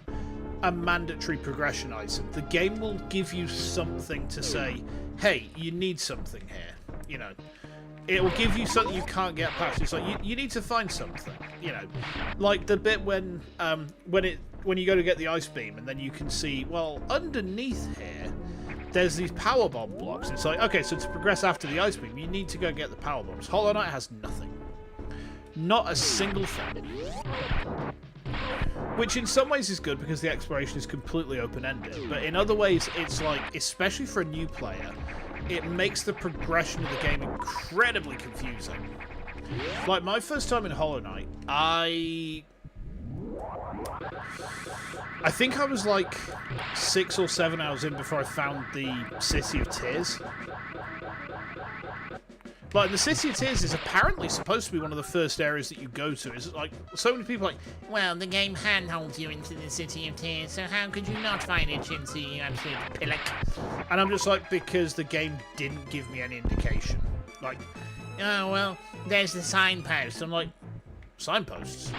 a mandatory progression item, the game will give you something to say, hey, you need something here. You know, it will give you something you can't get past. It's like you need to find something. You know, like the bit when you go to get the ice beam and then you can see, well, underneath here there's these power bomb blocks. It's like, okay, so to progress after the ice beam, you need to go get the power bombs. Hollow Knight has nothing. Not a single thing. Which in some ways is good because the exploration is completely open-ended, but in other ways it's like, especially for a new player, it makes the progression of the game incredibly confusing. Like, my first time in Hollow Knight, I think I was like 6 or 7 hours in before I found the City of Tears. Like, the City of Tears is apparently supposed to be one of the first areas that you go to. It's like, so many people are like, well, the game handholds you into the City of Tears, so how could you not find it, Shinty, you absolute pillock? And I'm just like, because the game didn't give me any indication. Like, oh, well, there's the signpost. I'm like, signposts?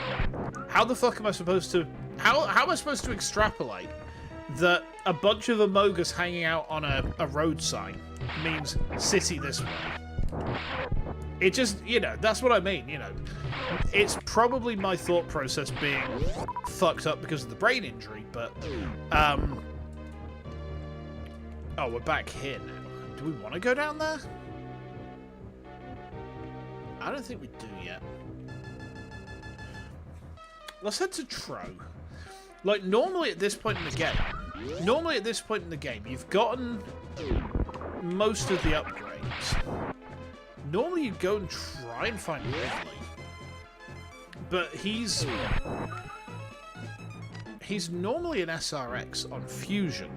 How the fuck am I supposed to... How am I supposed to extrapolate that a bunch of Amogus hanging out on a road sign means city this way? It just, you know, that's what I mean, you know. It's probably my thought process being fucked up because of the brain injury, but, oh, we're back here now. Do we want to go down there? I don't think we do yet. Let's head to Tro. Like, normally at this point in the game, you've gotten most of the upgrades. Normally you'd go and try and find Ridley. But he's normally an SRX on Fusion.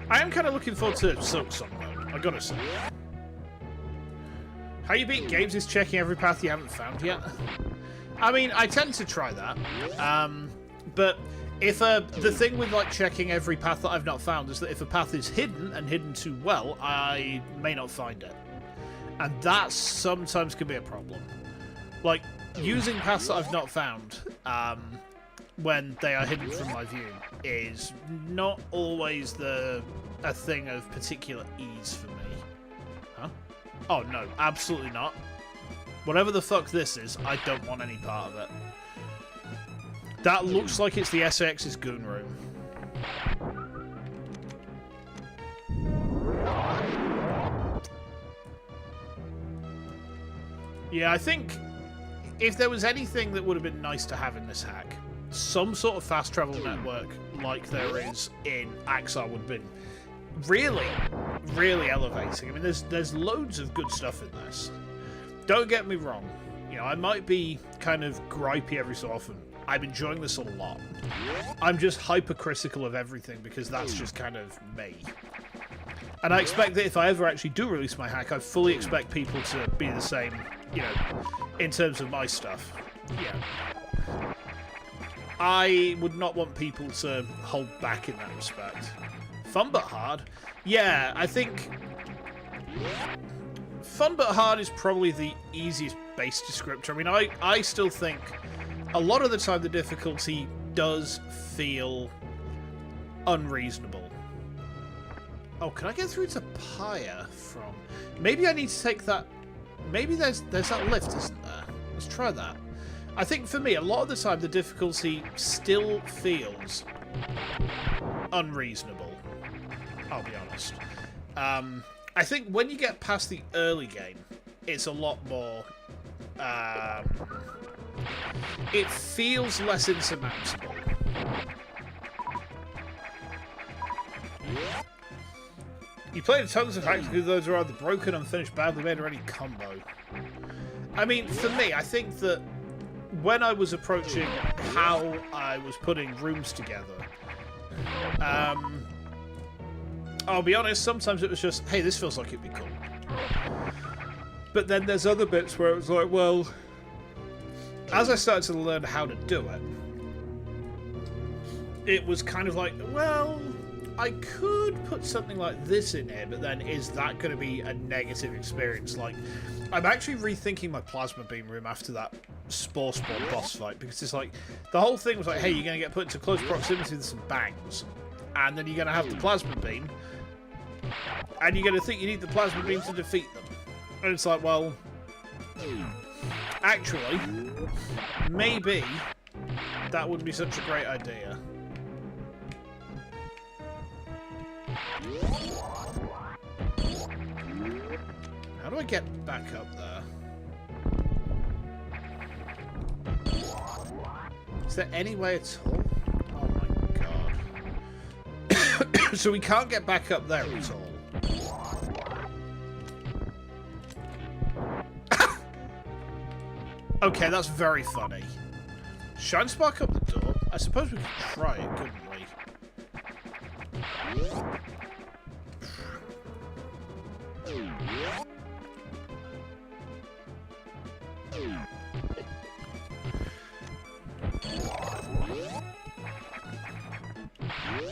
I am kind of looking forward to Silksong though, I gotta say. How you beat games is checking every path you haven't found yet. I mean, I tend to try that. But if the thing with like checking every path that I've not found is that if a path is hidden and hidden too well, I may not find it. And that sometimes can be a problem. Like, using paths that I've not found when they are hidden from my view is not always a thing of particular ease for me. Huh? Oh no, absolutely not. Whatever the fuck this is, I don't want any part of it. That looks like it's the SAX's goon room. Yeah, I think if there was anything that would have been nice to have in this hack, some sort of fast travel network like there is in Axar would have been really, really elevating. I mean, there's loads of good stuff in this. Don't get me wrong. You know, I might be kind of gripey every so often. I'm enjoying this a lot. I'm just hypercritical of everything because that's just kind of me. And I expect that if I ever actually do release my hack, I fully expect people to be the same, you know, in terms of my stuff. Yeah. I would not want people to hold back in that respect. Fun but hard? Yeah, I think fun but hard is probably the easiest base descriptor. I mean, I still think a lot of the time the difficulty does feel unreasonable. Oh, can I get through to Pyre from... Maybe I need to take that... Maybe there's that lift, isn't there? Let's try that. I think for me, a lot of the time, the difficulty still feels unreasonable. I'll be honest. I think when you get past the early game, it's a lot more... it feels less insurmountable. You played tons of hacks because those are either broken, unfinished, badly made, or any combo. I mean, for me, I think that when I was approaching how I was putting rooms together, I'll be honest, sometimes it was just, hey, this feels like it'd be cool. But then there's other bits where it was like, well, as I started to learn how to do it, it was kind of like, well, I could put something like this in here, but then is that going to be a negative experience? Like, I'm actually rethinking my plasma beam room after that Spore Spawn boss fight, because it's like, the whole thing was like, hey, you're going to get put into close proximity with some bangs, and then you're going to have the plasma beam, and you're going to think you need the plasma beam to defeat them. And it's like, well, actually, maybe that wouldn't be such a great idea. How do I get back up there? Is there any way at all? Oh my god. So we can't get back up there at all. Okay, that's very funny. Shine Spark up the door? I suppose we could try it, couldn't we?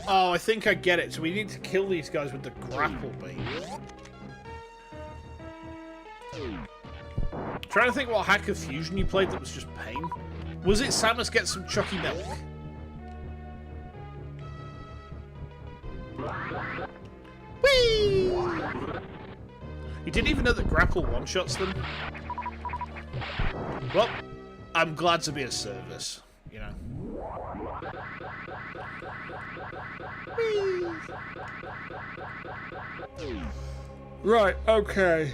Oh, I think I get it. So we need to kill these guys with the grapple beam. Trying to think what hack of Fusion you played that was just pain. Was it Samus Get Some Chucky Milk? Whee! You didn't even know that grapple one-shots them? Well, I'm glad to be of service, you know. Whee! Right, okay.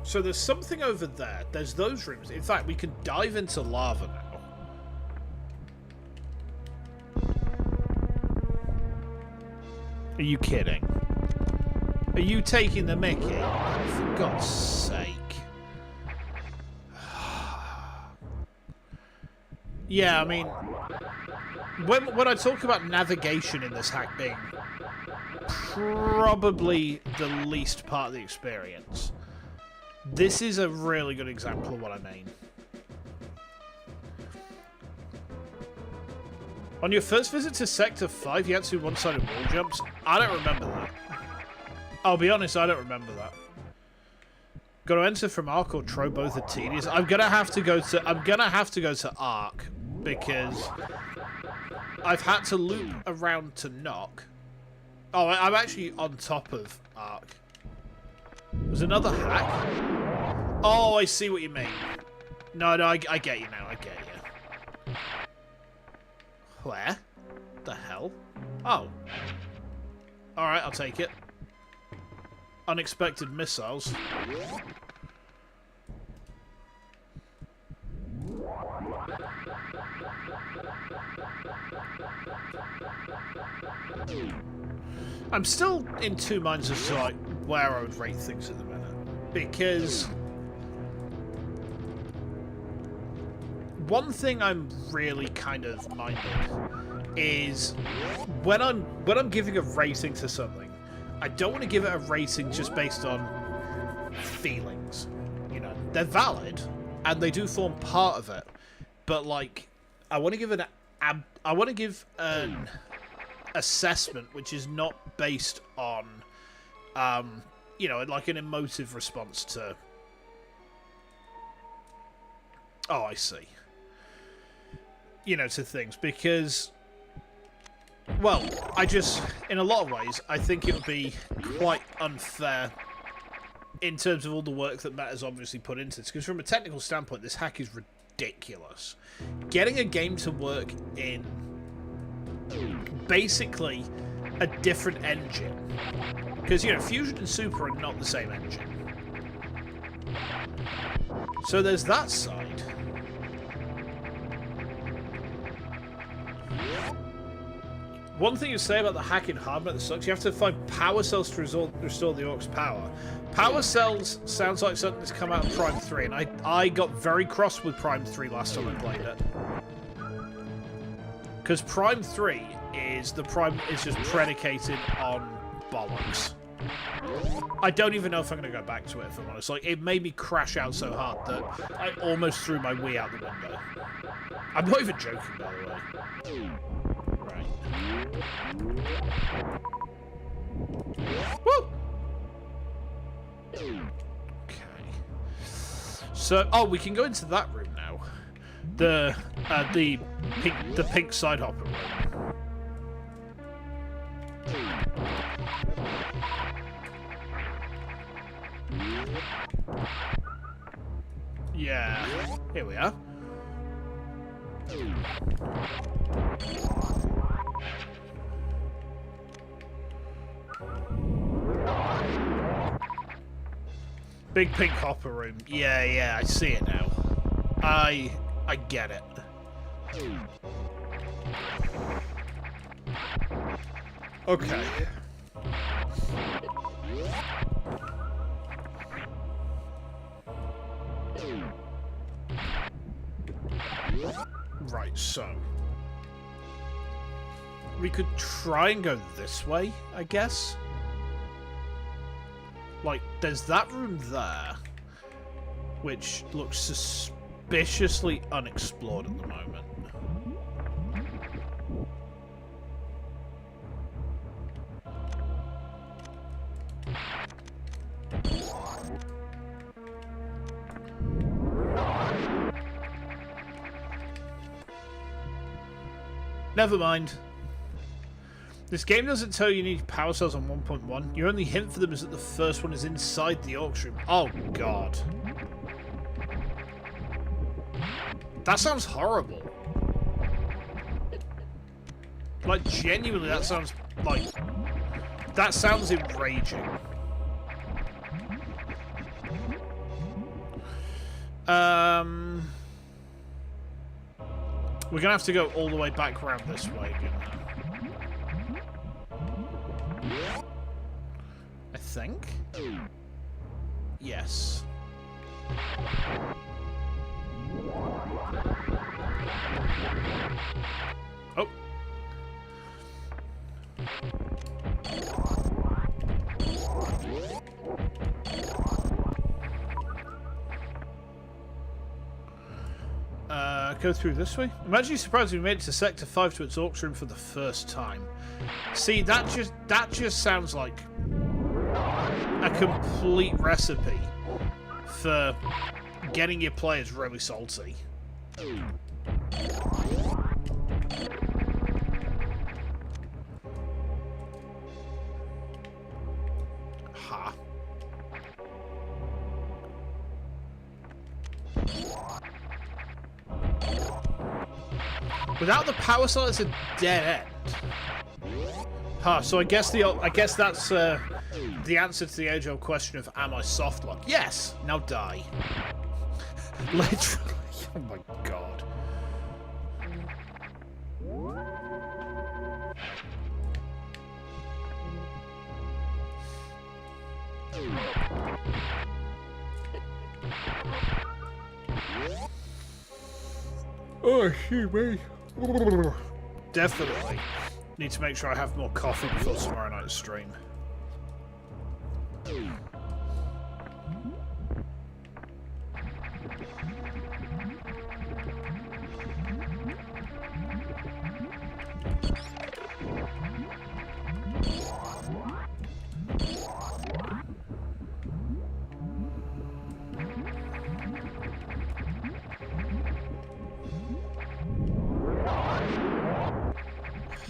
So there's something over there. There's those rooms. In fact, we can dive into lava now. Are you kidding? Are you taking the mickey? For God's sake. Yeah, I mean, when I talk about navigation in this hack being probably the least part of the experience, this is a really good example of what I mean. On your first visit to Sector 5, you had to do one-sided wall jumps. I don't remember that. I'll be honest, I don't remember that. Got to enter from Arc or Tro, both are tedious. I'm gonna have to go to Arc because I've had to loop around to Knock. Oh, I'm actually on top of Arc. There's another hack. Oh, I see what you mean. No, I get you now. I get you. Where? The hell? Oh. Alright, I'll take it. Unexpected missiles. I'm still in two minds as to like where I would rate things at the minute. Because one thing I'm really kind of minded is when I'm giving a rating to something, I don't want to give it a rating just based on feelings. You know, they're valid and they do form part of it, but like I want to give an assessment which is not based on you know, like an emotive response to Oh, I see. You know, to things, because... Well, in a lot of ways, I think it would be quite unfair in terms of all the work that Meta's obviously put into this, because from a technical standpoint, this hack is ridiculous. Getting a game to work in basically a different engine, because, you know, Fusion and Super are not the same engine. So there's that side. One thing you say about the hack in harem that sucks, you have to find power cells to restore the Orc's power. Power cells sounds like something that's come out of Prime 3, and I got very cross with Prime 3 last time I played it. Because Prime 3 is just predicated on bollocks. I don't even know if I'm going to go back to it, if I'm honest. Like, it made me crash out so hard that I almost threw my Wii out the window. I'm not even joking, by the way. Woo! Okay. So, oh, we can go into that room now. The pink side hopper room. Yeah. Here we are. Big pink hopper room. Yeah, I see it now. I get it. Okay. Right, so we could try and go this way, I guess. Like, there's that room there, which looks suspiciously unexplored at the moment. Never mind. This game doesn't tell you need power cells on 1.1. Your only hint for them is that the first one is inside the Orcs room. Oh, God. That sounds horrible. Like, genuinely, that sounds like... That sounds enraging. We're gonna have to go all the way back around this way again now. I think? Yes. Oh. Go through this way. Imagine you're surprised we made it to Sector 5 to its Orcs room for the first time. See, that just sounds like a complete recipe for getting your players really salty. Ha. Without the power cell, it's a dead end. Huh, so I guess that's the answer to the age-old question of, am I soft lock? Yes! Now die. Literally. Oh my god. Oh, shoot me. Definitely. Need to make sure I have more coffee before tomorrow night's stream.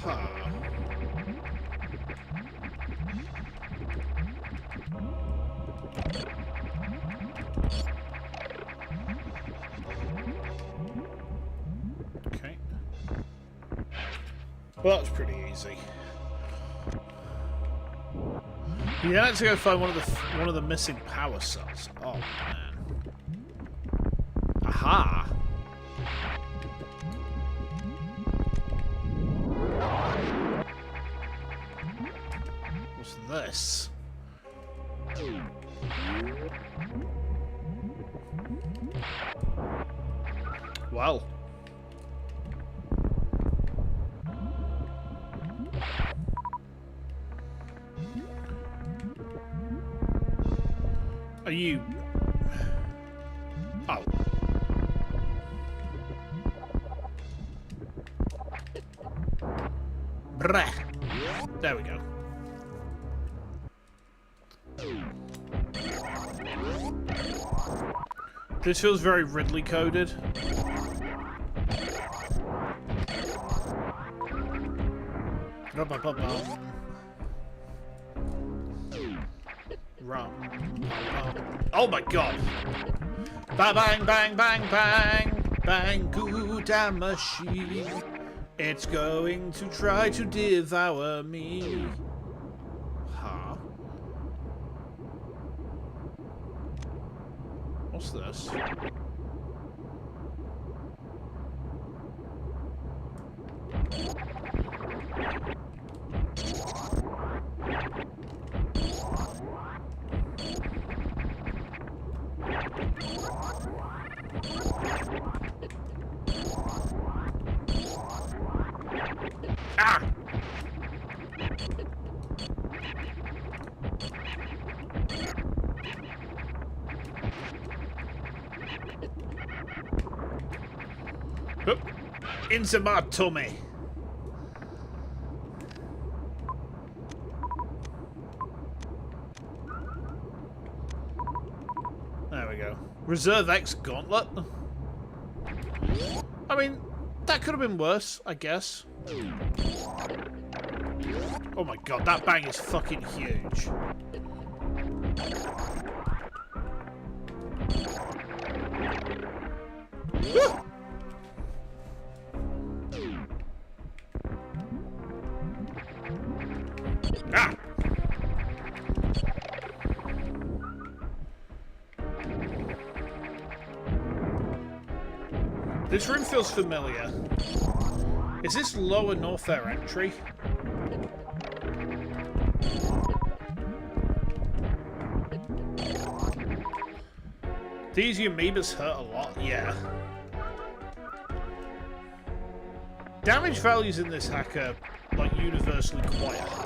Huh. Okay. Well, that's pretty easy. You then have to go find one of the missing power cells. Oh man. Aha. What's this? Well. Are you... Oh. Brah. There we go. This feels very Ridley coded. Oh my god! Bang bang bang bang bang bang Gouda machine. It's going to try to devour me. Huh? What's this? Ah! Oop. Into my tummy. There we go. Reserve X Gauntlet. I mean, that could have been worse, I guess. Oh my god, that bang is fucking huge. Woo! Ah! This room feels familiar. Is this lower north air entry? These amoebas hurt a lot, yeah. Damage values in this hack are, like, universally quite high.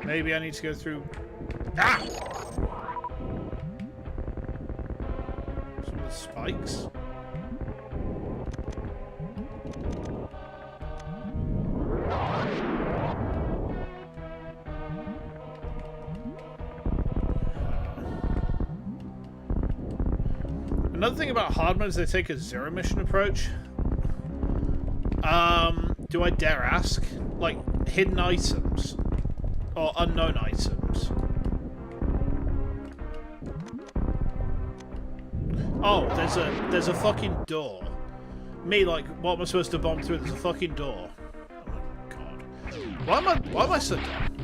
Maybe I need to go through... Ah! Some of the spikes. Another thing about hard mode is they take a zero mission approach. Do I dare ask? Like, hidden items. Or unknown items. Oh, there's a fucking door. Me, like, what am I supposed to bomb through? There's a fucking door. Oh my god. Why am I so dumb?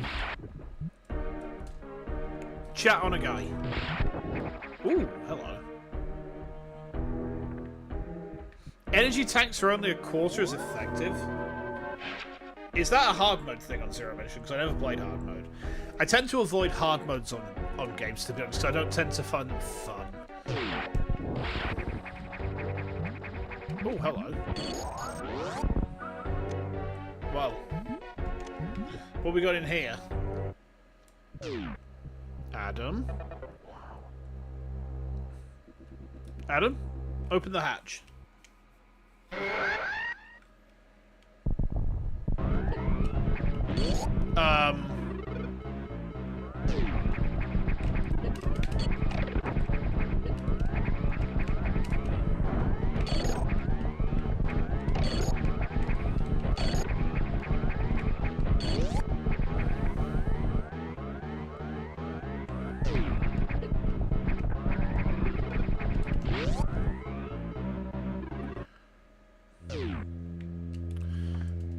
Chat on a guy. Ooh, hello. Energy tanks are only a quarter as effective. Is that a hard mode thing on Zero Mission? Because I never played hard mode. I tend to avoid hard modes on games, to be honest, because I don't tend to find them fun. Oh, hello. Well. What we got in here? Adam? Adam? Open the hatch.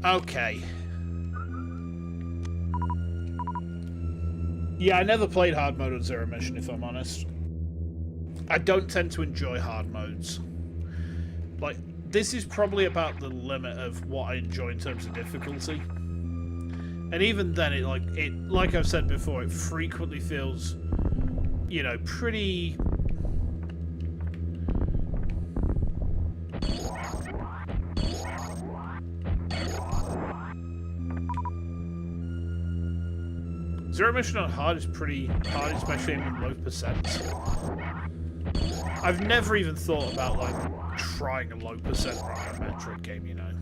Okay. Yeah, I never played hard mode on Zero Mission, if I'm honest. I don't tend to enjoy hard modes. Like, this is probably about the limit of what I enjoy in terms of difficulty. And even then, like I've said before, it frequently feels, you know, pretty... Zero Mission on hard is pretty hard, especially in low percent. I've never even thought about, like, trying a low percent run on a Metroid game, you know.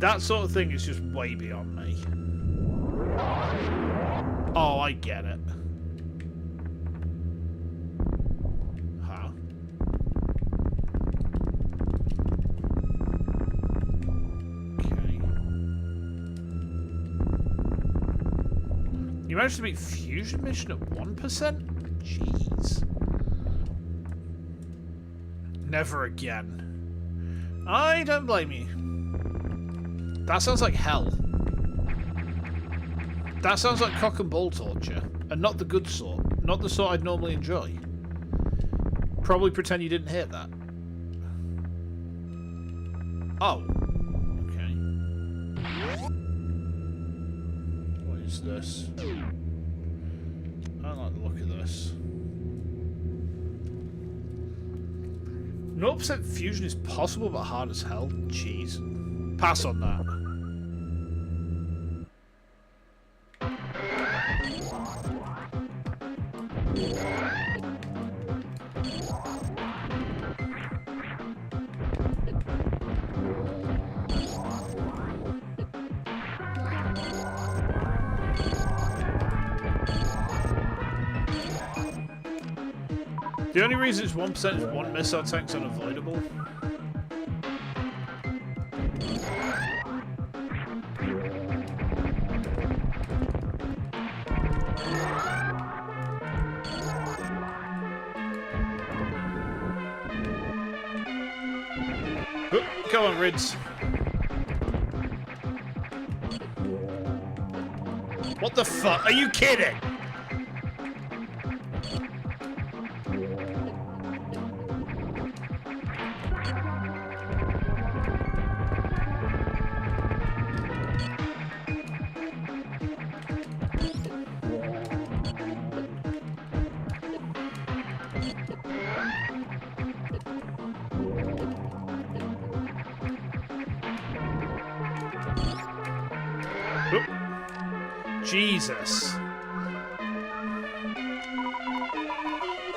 That sort of thing is just way beyond me. Oh, I get it. Huh. You managed to beat Fusion Mission at 1%? Jeez. Never again. I don't blame you. That sounds like hell. That sounds like cock and ball torture. And not the good sort. Not the sort I'd normally enjoy. Probably pretend you didn't hear that. Oh. Okay. What is this? I don't like the look of this. 0% fusion is possible but hard as hell. Jeez. Pass on that. The only reason it's 1% is one missile tank's unavoidable. Oh, come on, Rids. What the fuck? Are you kidding? Jesus.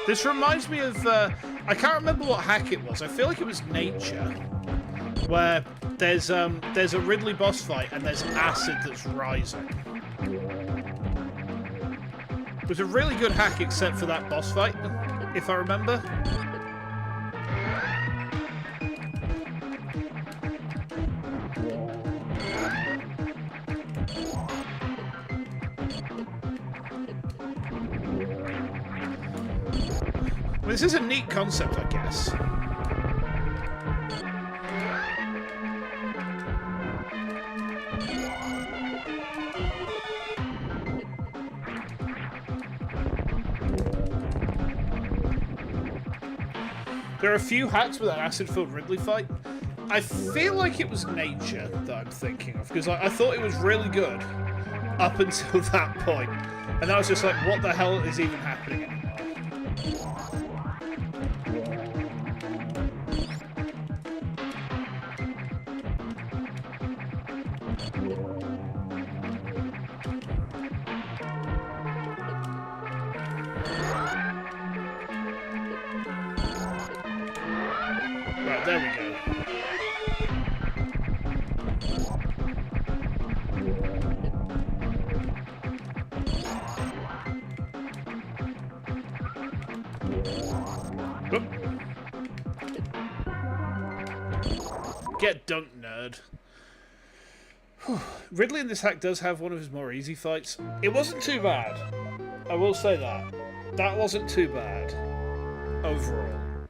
This reminds me of, I can't remember what hack it was. I feel like it was Nature, where there's a Ridley boss fight and there's acid that's rising. It was a really good hack except for that boss fight, if I remember. This is a neat concept, I guess. There are a few hacks with that acid-filled Ridley fight. I feel like it was Nature that I'm thinking of, because I thought it was really good up until that point. And then I was just like, what the hell is even happening anymore? Right, there we go. Get dunked, nerd. Ridley in this hack does have one of his more easy fights. It wasn't too bad. I will say that. That wasn't too bad. Overall.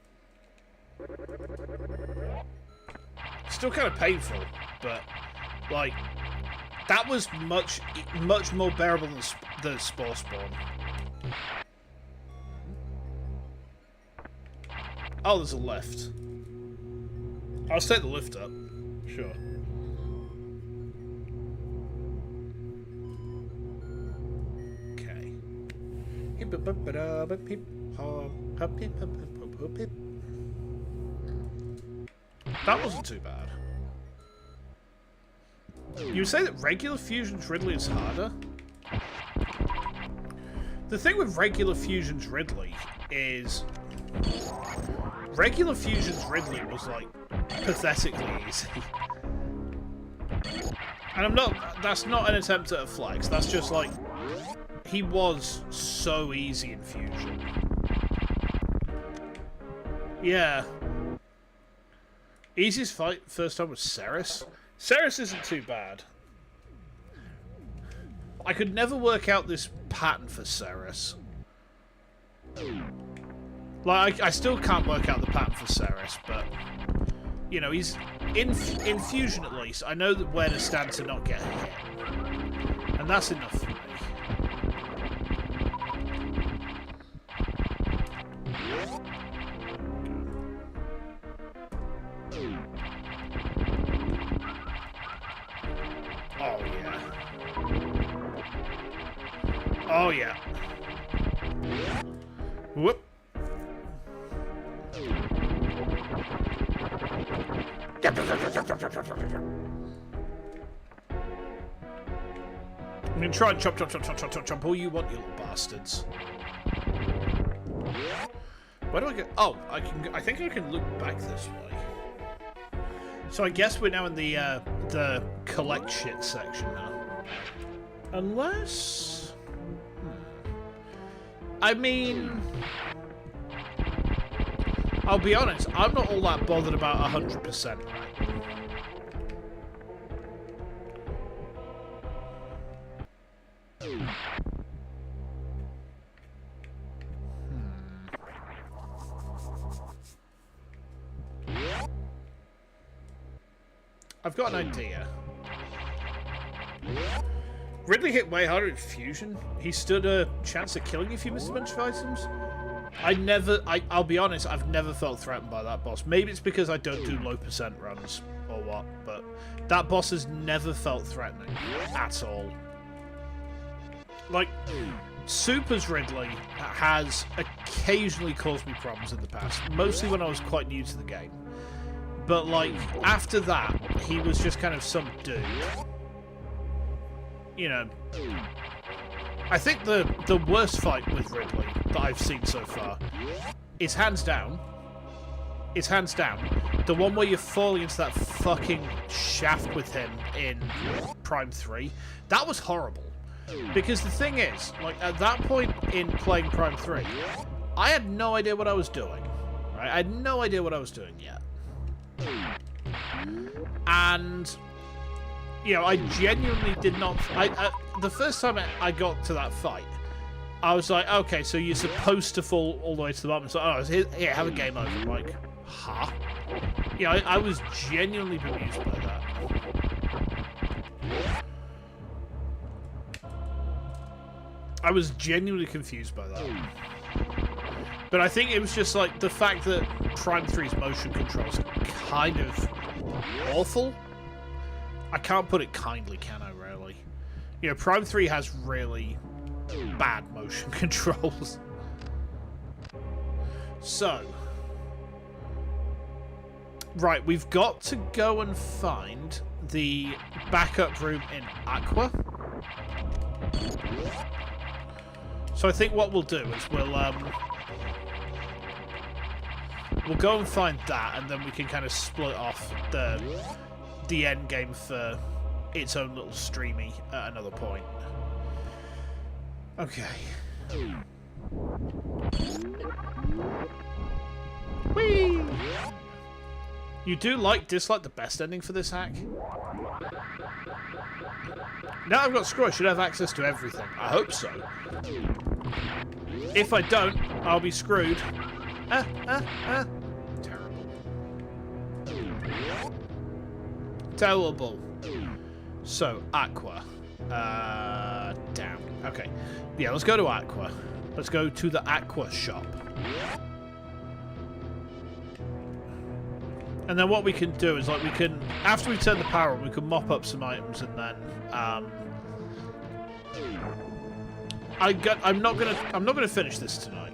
Still kind of painful, but, like, that was much more bearable than Spore Spawn. Oh, there's a lift. I'll take the lift up. Sure. Okay. That wasn't too bad. You would say that regular Fusion's Ridley is harder? The thing with regular Fusion's Ridley is... regular Fusion's Ridley was, like, pathetically easy. And I'm not... that's not an attempt at a flex. That's just, like... he was so easy in Fusion. Yeah. Easiest fight first time was Ceres. Ceres isn't too bad. I could never work out this pattern for Ceres. Like, I still can't work out the pattern for Ceres, but... you know, he's... in Fusion at least, I know that where to stand to not get hit. And that's enough for me. Oh, yeah. Oh, yeah. Whoop. I'm gonna try and chop all you want, you little bastards. Where do I go? Oh, I think I can look back this way. So I guess we're now in the collect shit section now. Unless... I mean... I'll be honest, I'm not all that bothered about 100%, right? I've got an idea. Ridley hit way harder in Fusion. He stood a chance of killing if you missed a bunch of items. I'll be honest, I've never felt threatened by that boss. Maybe it's because I don't do low percent runs or what, but that boss has never felt threatening at all. Like, Super's Ridley has occasionally caused me problems in the past, mostly when I was quite new to the game. But, like, after that, he was just kind of some dude. You know, I think the worst fight with Ridley that I've seen so far is hands down, the one where you're falling into that fucking shaft with him in Prime 3. That was horrible. Because the thing is, like, at that point in playing Prime 3, I had no idea what I was doing. Right? I had no idea what I was doing yet. And, you know, I genuinely did not... the first time I got to that fight, I was like, okay, so you're supposed to fall all the way to the bottom. So, oh, here, have a game over. I'm like, huh? You know, I was genuinely bemused by that. I was genuinely confused by that. But I think it was just like the fact that Prime 3's motion controls are kind of awful. I can't put it kindly, can I, really? You know, Prime 3 has really bad motion controls. So, right, we've got to go and find the backup room in Aqua. So I think what we'll do is we'll go and find that, and then we can kind of split off the end game for its own little streamy at another point. Okay. Whee! You do dislike the best ending for this hack? Now I've got Screw, I should have access to everything. I hope so. If I don't, I'll be screwed. Terrible. Terrible. So, Aqua. Damn. Okay. Yeah, let's go to Aqua. Let's go to the Aqua shop. And then what we can do is, like, we can, after we turn the power on, we can mop up some items, and then, I'm not gonna finish this tonight.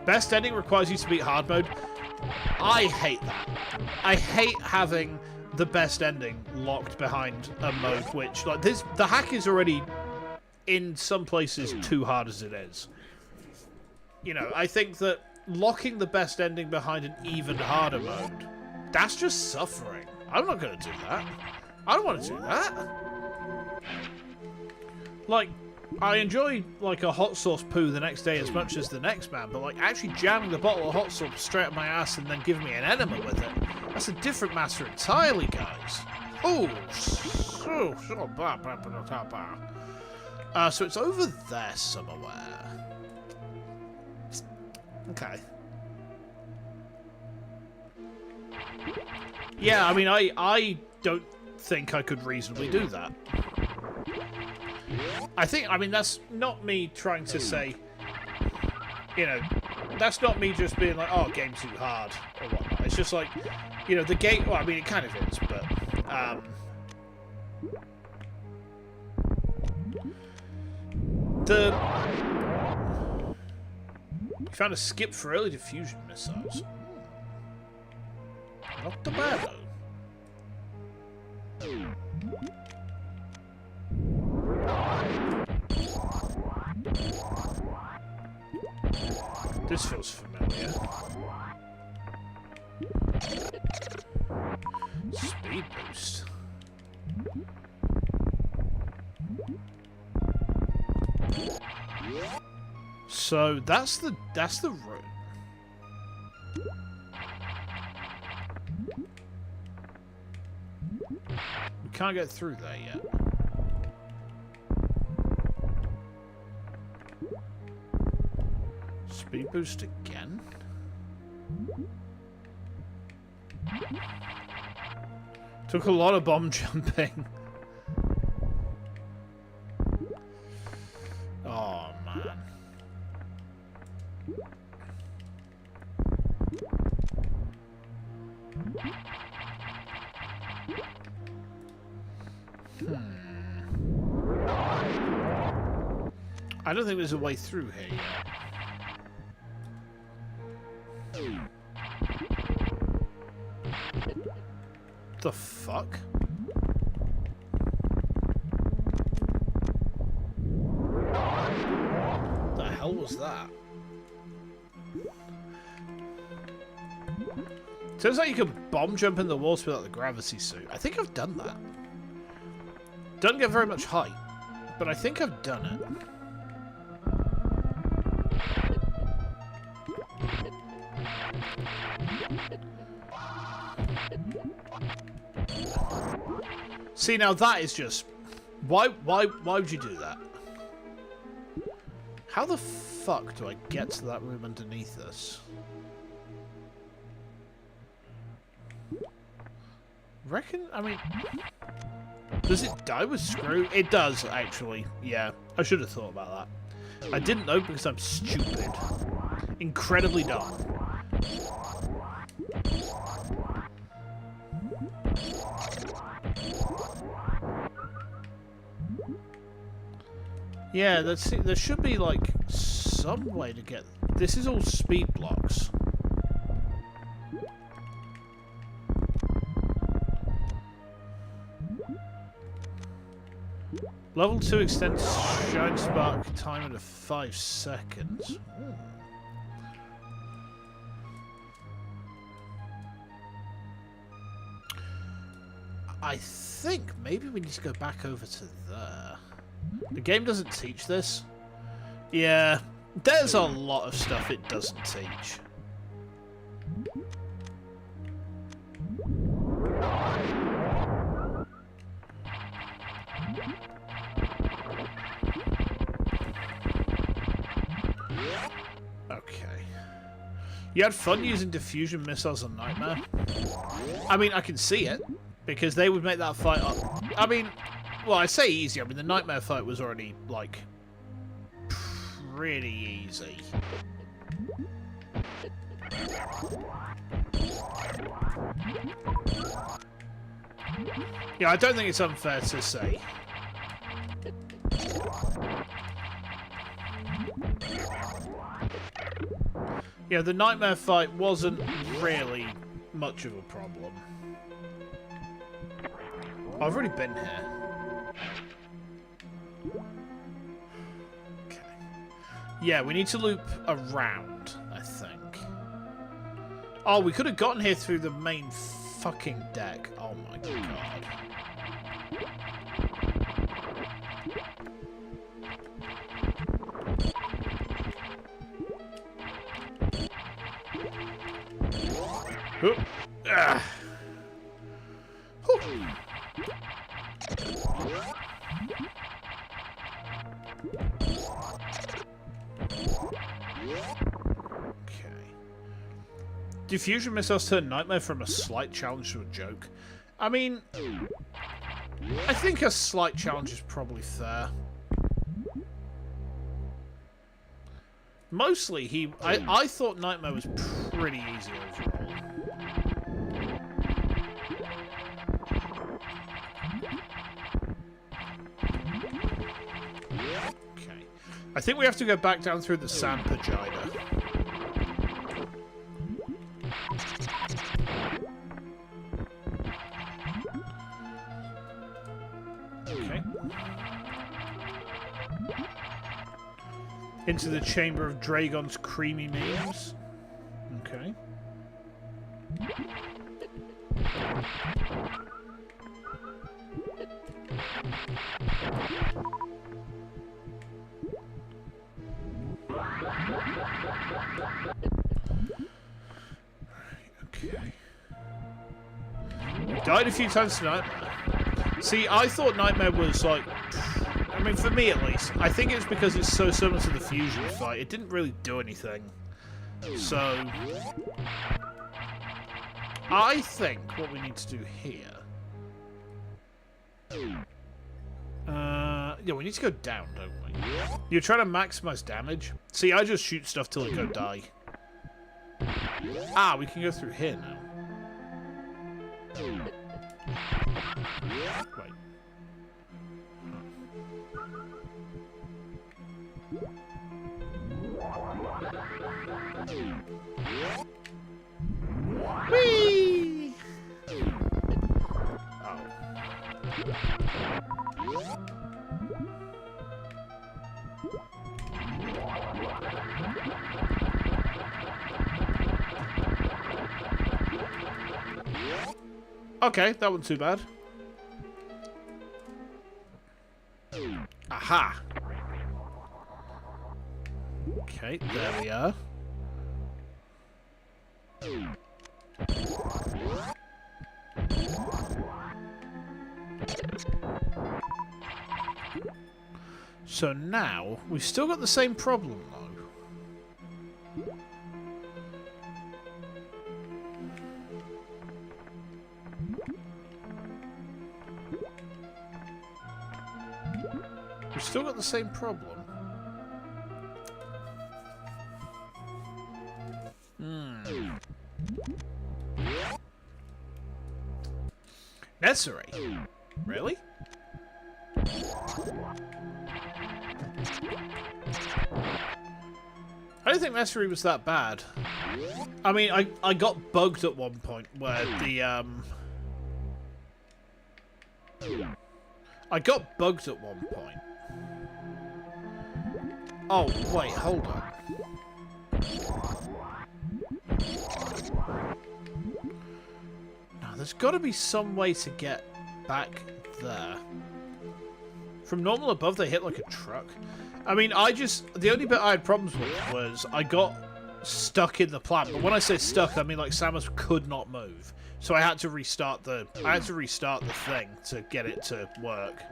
Best ending requires you to beat hard mode. I hate that. I hate having the best ending locked behind a mode which, like, the hack is already in some places too hard as it is. You know, I think that locking the best ending behind an even harder mode, that's just suffering. I'm not going to do that. I don't want to do that. Like, I enjoy, like, a hot sauce poo the next day as much as the next man, but, like, actually jamming the bottle of hot sauce straight up my ass and then giving me an enema with it, that's a different matter entirely, guys. Oh, so it's over there somewhere. Okay. Yeah, I mean, I don't think I could reasonably do that. I mean, that's not me trying to say, you know, that's not me just being like, oh, game's too hard, or whatnot. It's just like, you know, the game, well, I mean, it kind of is, but, you found a skip for early diffusion missiles. Not the bad, though. This feels familiar. Speed boost. So that's the route. We can't get through there yet. Speed boost again? Took a lot of bomb jumping. Oh, man. I don't think there's a way through here yet. The fuck? The hell was that? Turns out you can bomb jump in the water without the gravity suit. I think I've done that. Don't get very much height, but I think I've done it. See, now that is just... Why would you do that? How the fuck do I get to that room underneath us? Reckon... I mean... Does it die with screw? It does, actually. Yeah, I should have thought about that. I didn't know because I'm stupid. Incredibly dumb. Yeah, let's see. There should be, like, some way to get... This is all speed blocks. Level 2 extends Shine Spark timer to 5 seconds. Ooh. I think maybe we need to go back over to there. The game doesn't teach this. Yeah, there's a lot of stuff it doesn't teach. You had fun using diffusion missiles on Nightmare? I mean, I can see it, because they would make that fight up. I mean, well, I say easy. I mean, the Nightmare fight was already, like, pretty easy. Yeah, I don't think it's unfair to say. Yeah, the Nightmare fight wasn't really much of a problem. Oh, I've already been here. Okay. Yeah, we need to loop around, I think. Oh, we could have gotten here through the main fucking deck. Oh my god. Oop. Ah. Okay. Diffusion missiles turn Nightmare from a slight challenge to a joke. I mean, I think a slight challenge is probably fair. Mostly, I thought Nightmare was pretty easy overall. Okay. I think we have to go back down through the sand vagina. Okay. Into the chamber of Dragon's creamy memes. Okay. Okay. We died a few times tonight. See, I thought Nightmare was like... I mean, for me at least, I think it's because it's so similar to the fusion fight. It didn't really do anything. So... I think what we need to do here... yeah, we need to go down, don't we? You're trying to maximize damage? See, I just shoot stuff till it go die. Ah, we can go through here now. Right. Whee! Oh. Okay, that wasn't too bad. Aha! Okay, there we are. So now, we've still got the same problem, though. We've still got the same problem. Necessary? Really? I don't think Necessary was that bad. I mean, I got bugged at one point where the, I got bugged at one point. Oh, wait, hold on. Now, there's got to be some way to get back there. From normal above, they hit like a truck. I mean, the only bit I had problems with was I got stuck in the plant. But when I say stuck, I mean like Samus could not move. So I had to restart the thing to get it to work,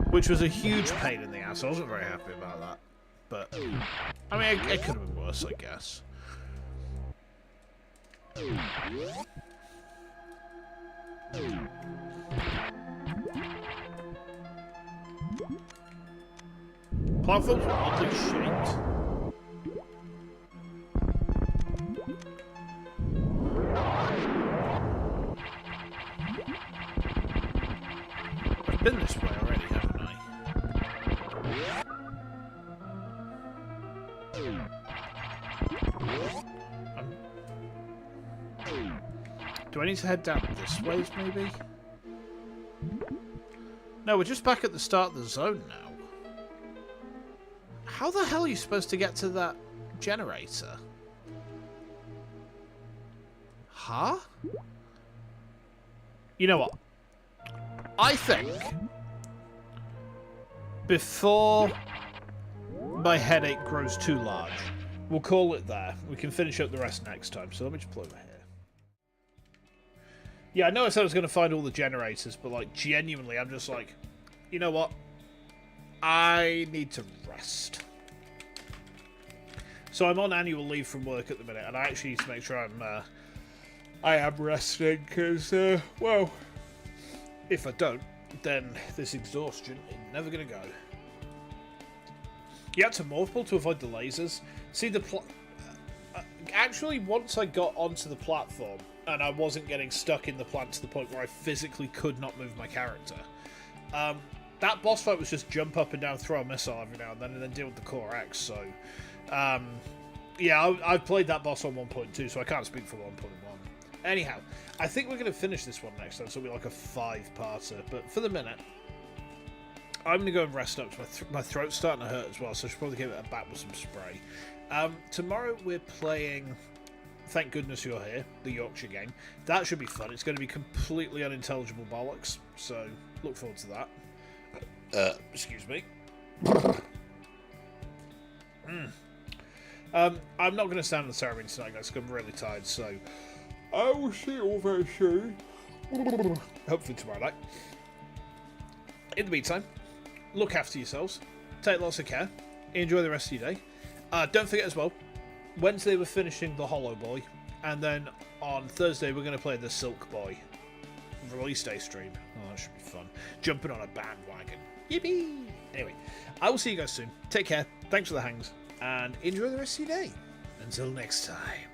which was a huge pain in the ass. I wasn't very happy about that. But I mean, it could have been worse, I guess. Platforms are oddly shaped. I've been this way already, haven't I? Do I need to head down this way, maybe? No, we're just back at the start of the zone now. How the hell are you supposed to get to that generator? Huh? You know what? I think before my headache grows too large, we'll call it there. We can finish up the rest next time. So let me just pull over here. Yeah, I know I said I was going to find all the generators, but like genuinely, I'm just like, you know what? I need to rest. So I'm on annual leave from work at the minute, and I actually need to make sure I am resting, because, well, if I don't, then this exhaustion is never going to go. You had to morphle to avoid the lasers. See, actually, once I got onto the platform, and I wasn't getting stuck in the plant to the point where I physically could not move my character, that boss fight was just jump up and down, throw a missile every now and then deal with the Core X, so... yeah, I've played that boss on 1.2, so I can't speak for 1.1. Anyhow, I think we're going to finish this one next time, so it'll be like a 5-parter, but for the minute, I'm going to go and rest up. My throat's starting to hurt as well, so I should probably give it a back with some spray. Tomorrow we're playing Thank Goodness You're Here, the Yorkshire game. That should be fun. It's going to be completely unintelligible bollocks, so look forward to that. Excuse me. I'm not going to stand on the ceremony tonight, guys, because I'm really tired, so I will see you all very soon. Hopefully tomorrow night. In the meantime, look after yourselves, take lots of care, enjoy the rest of your day. Don't forget as well, Wednesday we're finishing the Hollow Boy, and then on Thursday we're going to play the Silk Boy release day stream. Oh, that should be fun. Jumping on a bandwagon. Yippee! Anyway, I will see you guys soon. Take care, thanks for the hangs, and enjoy the rest of your day. Until next time.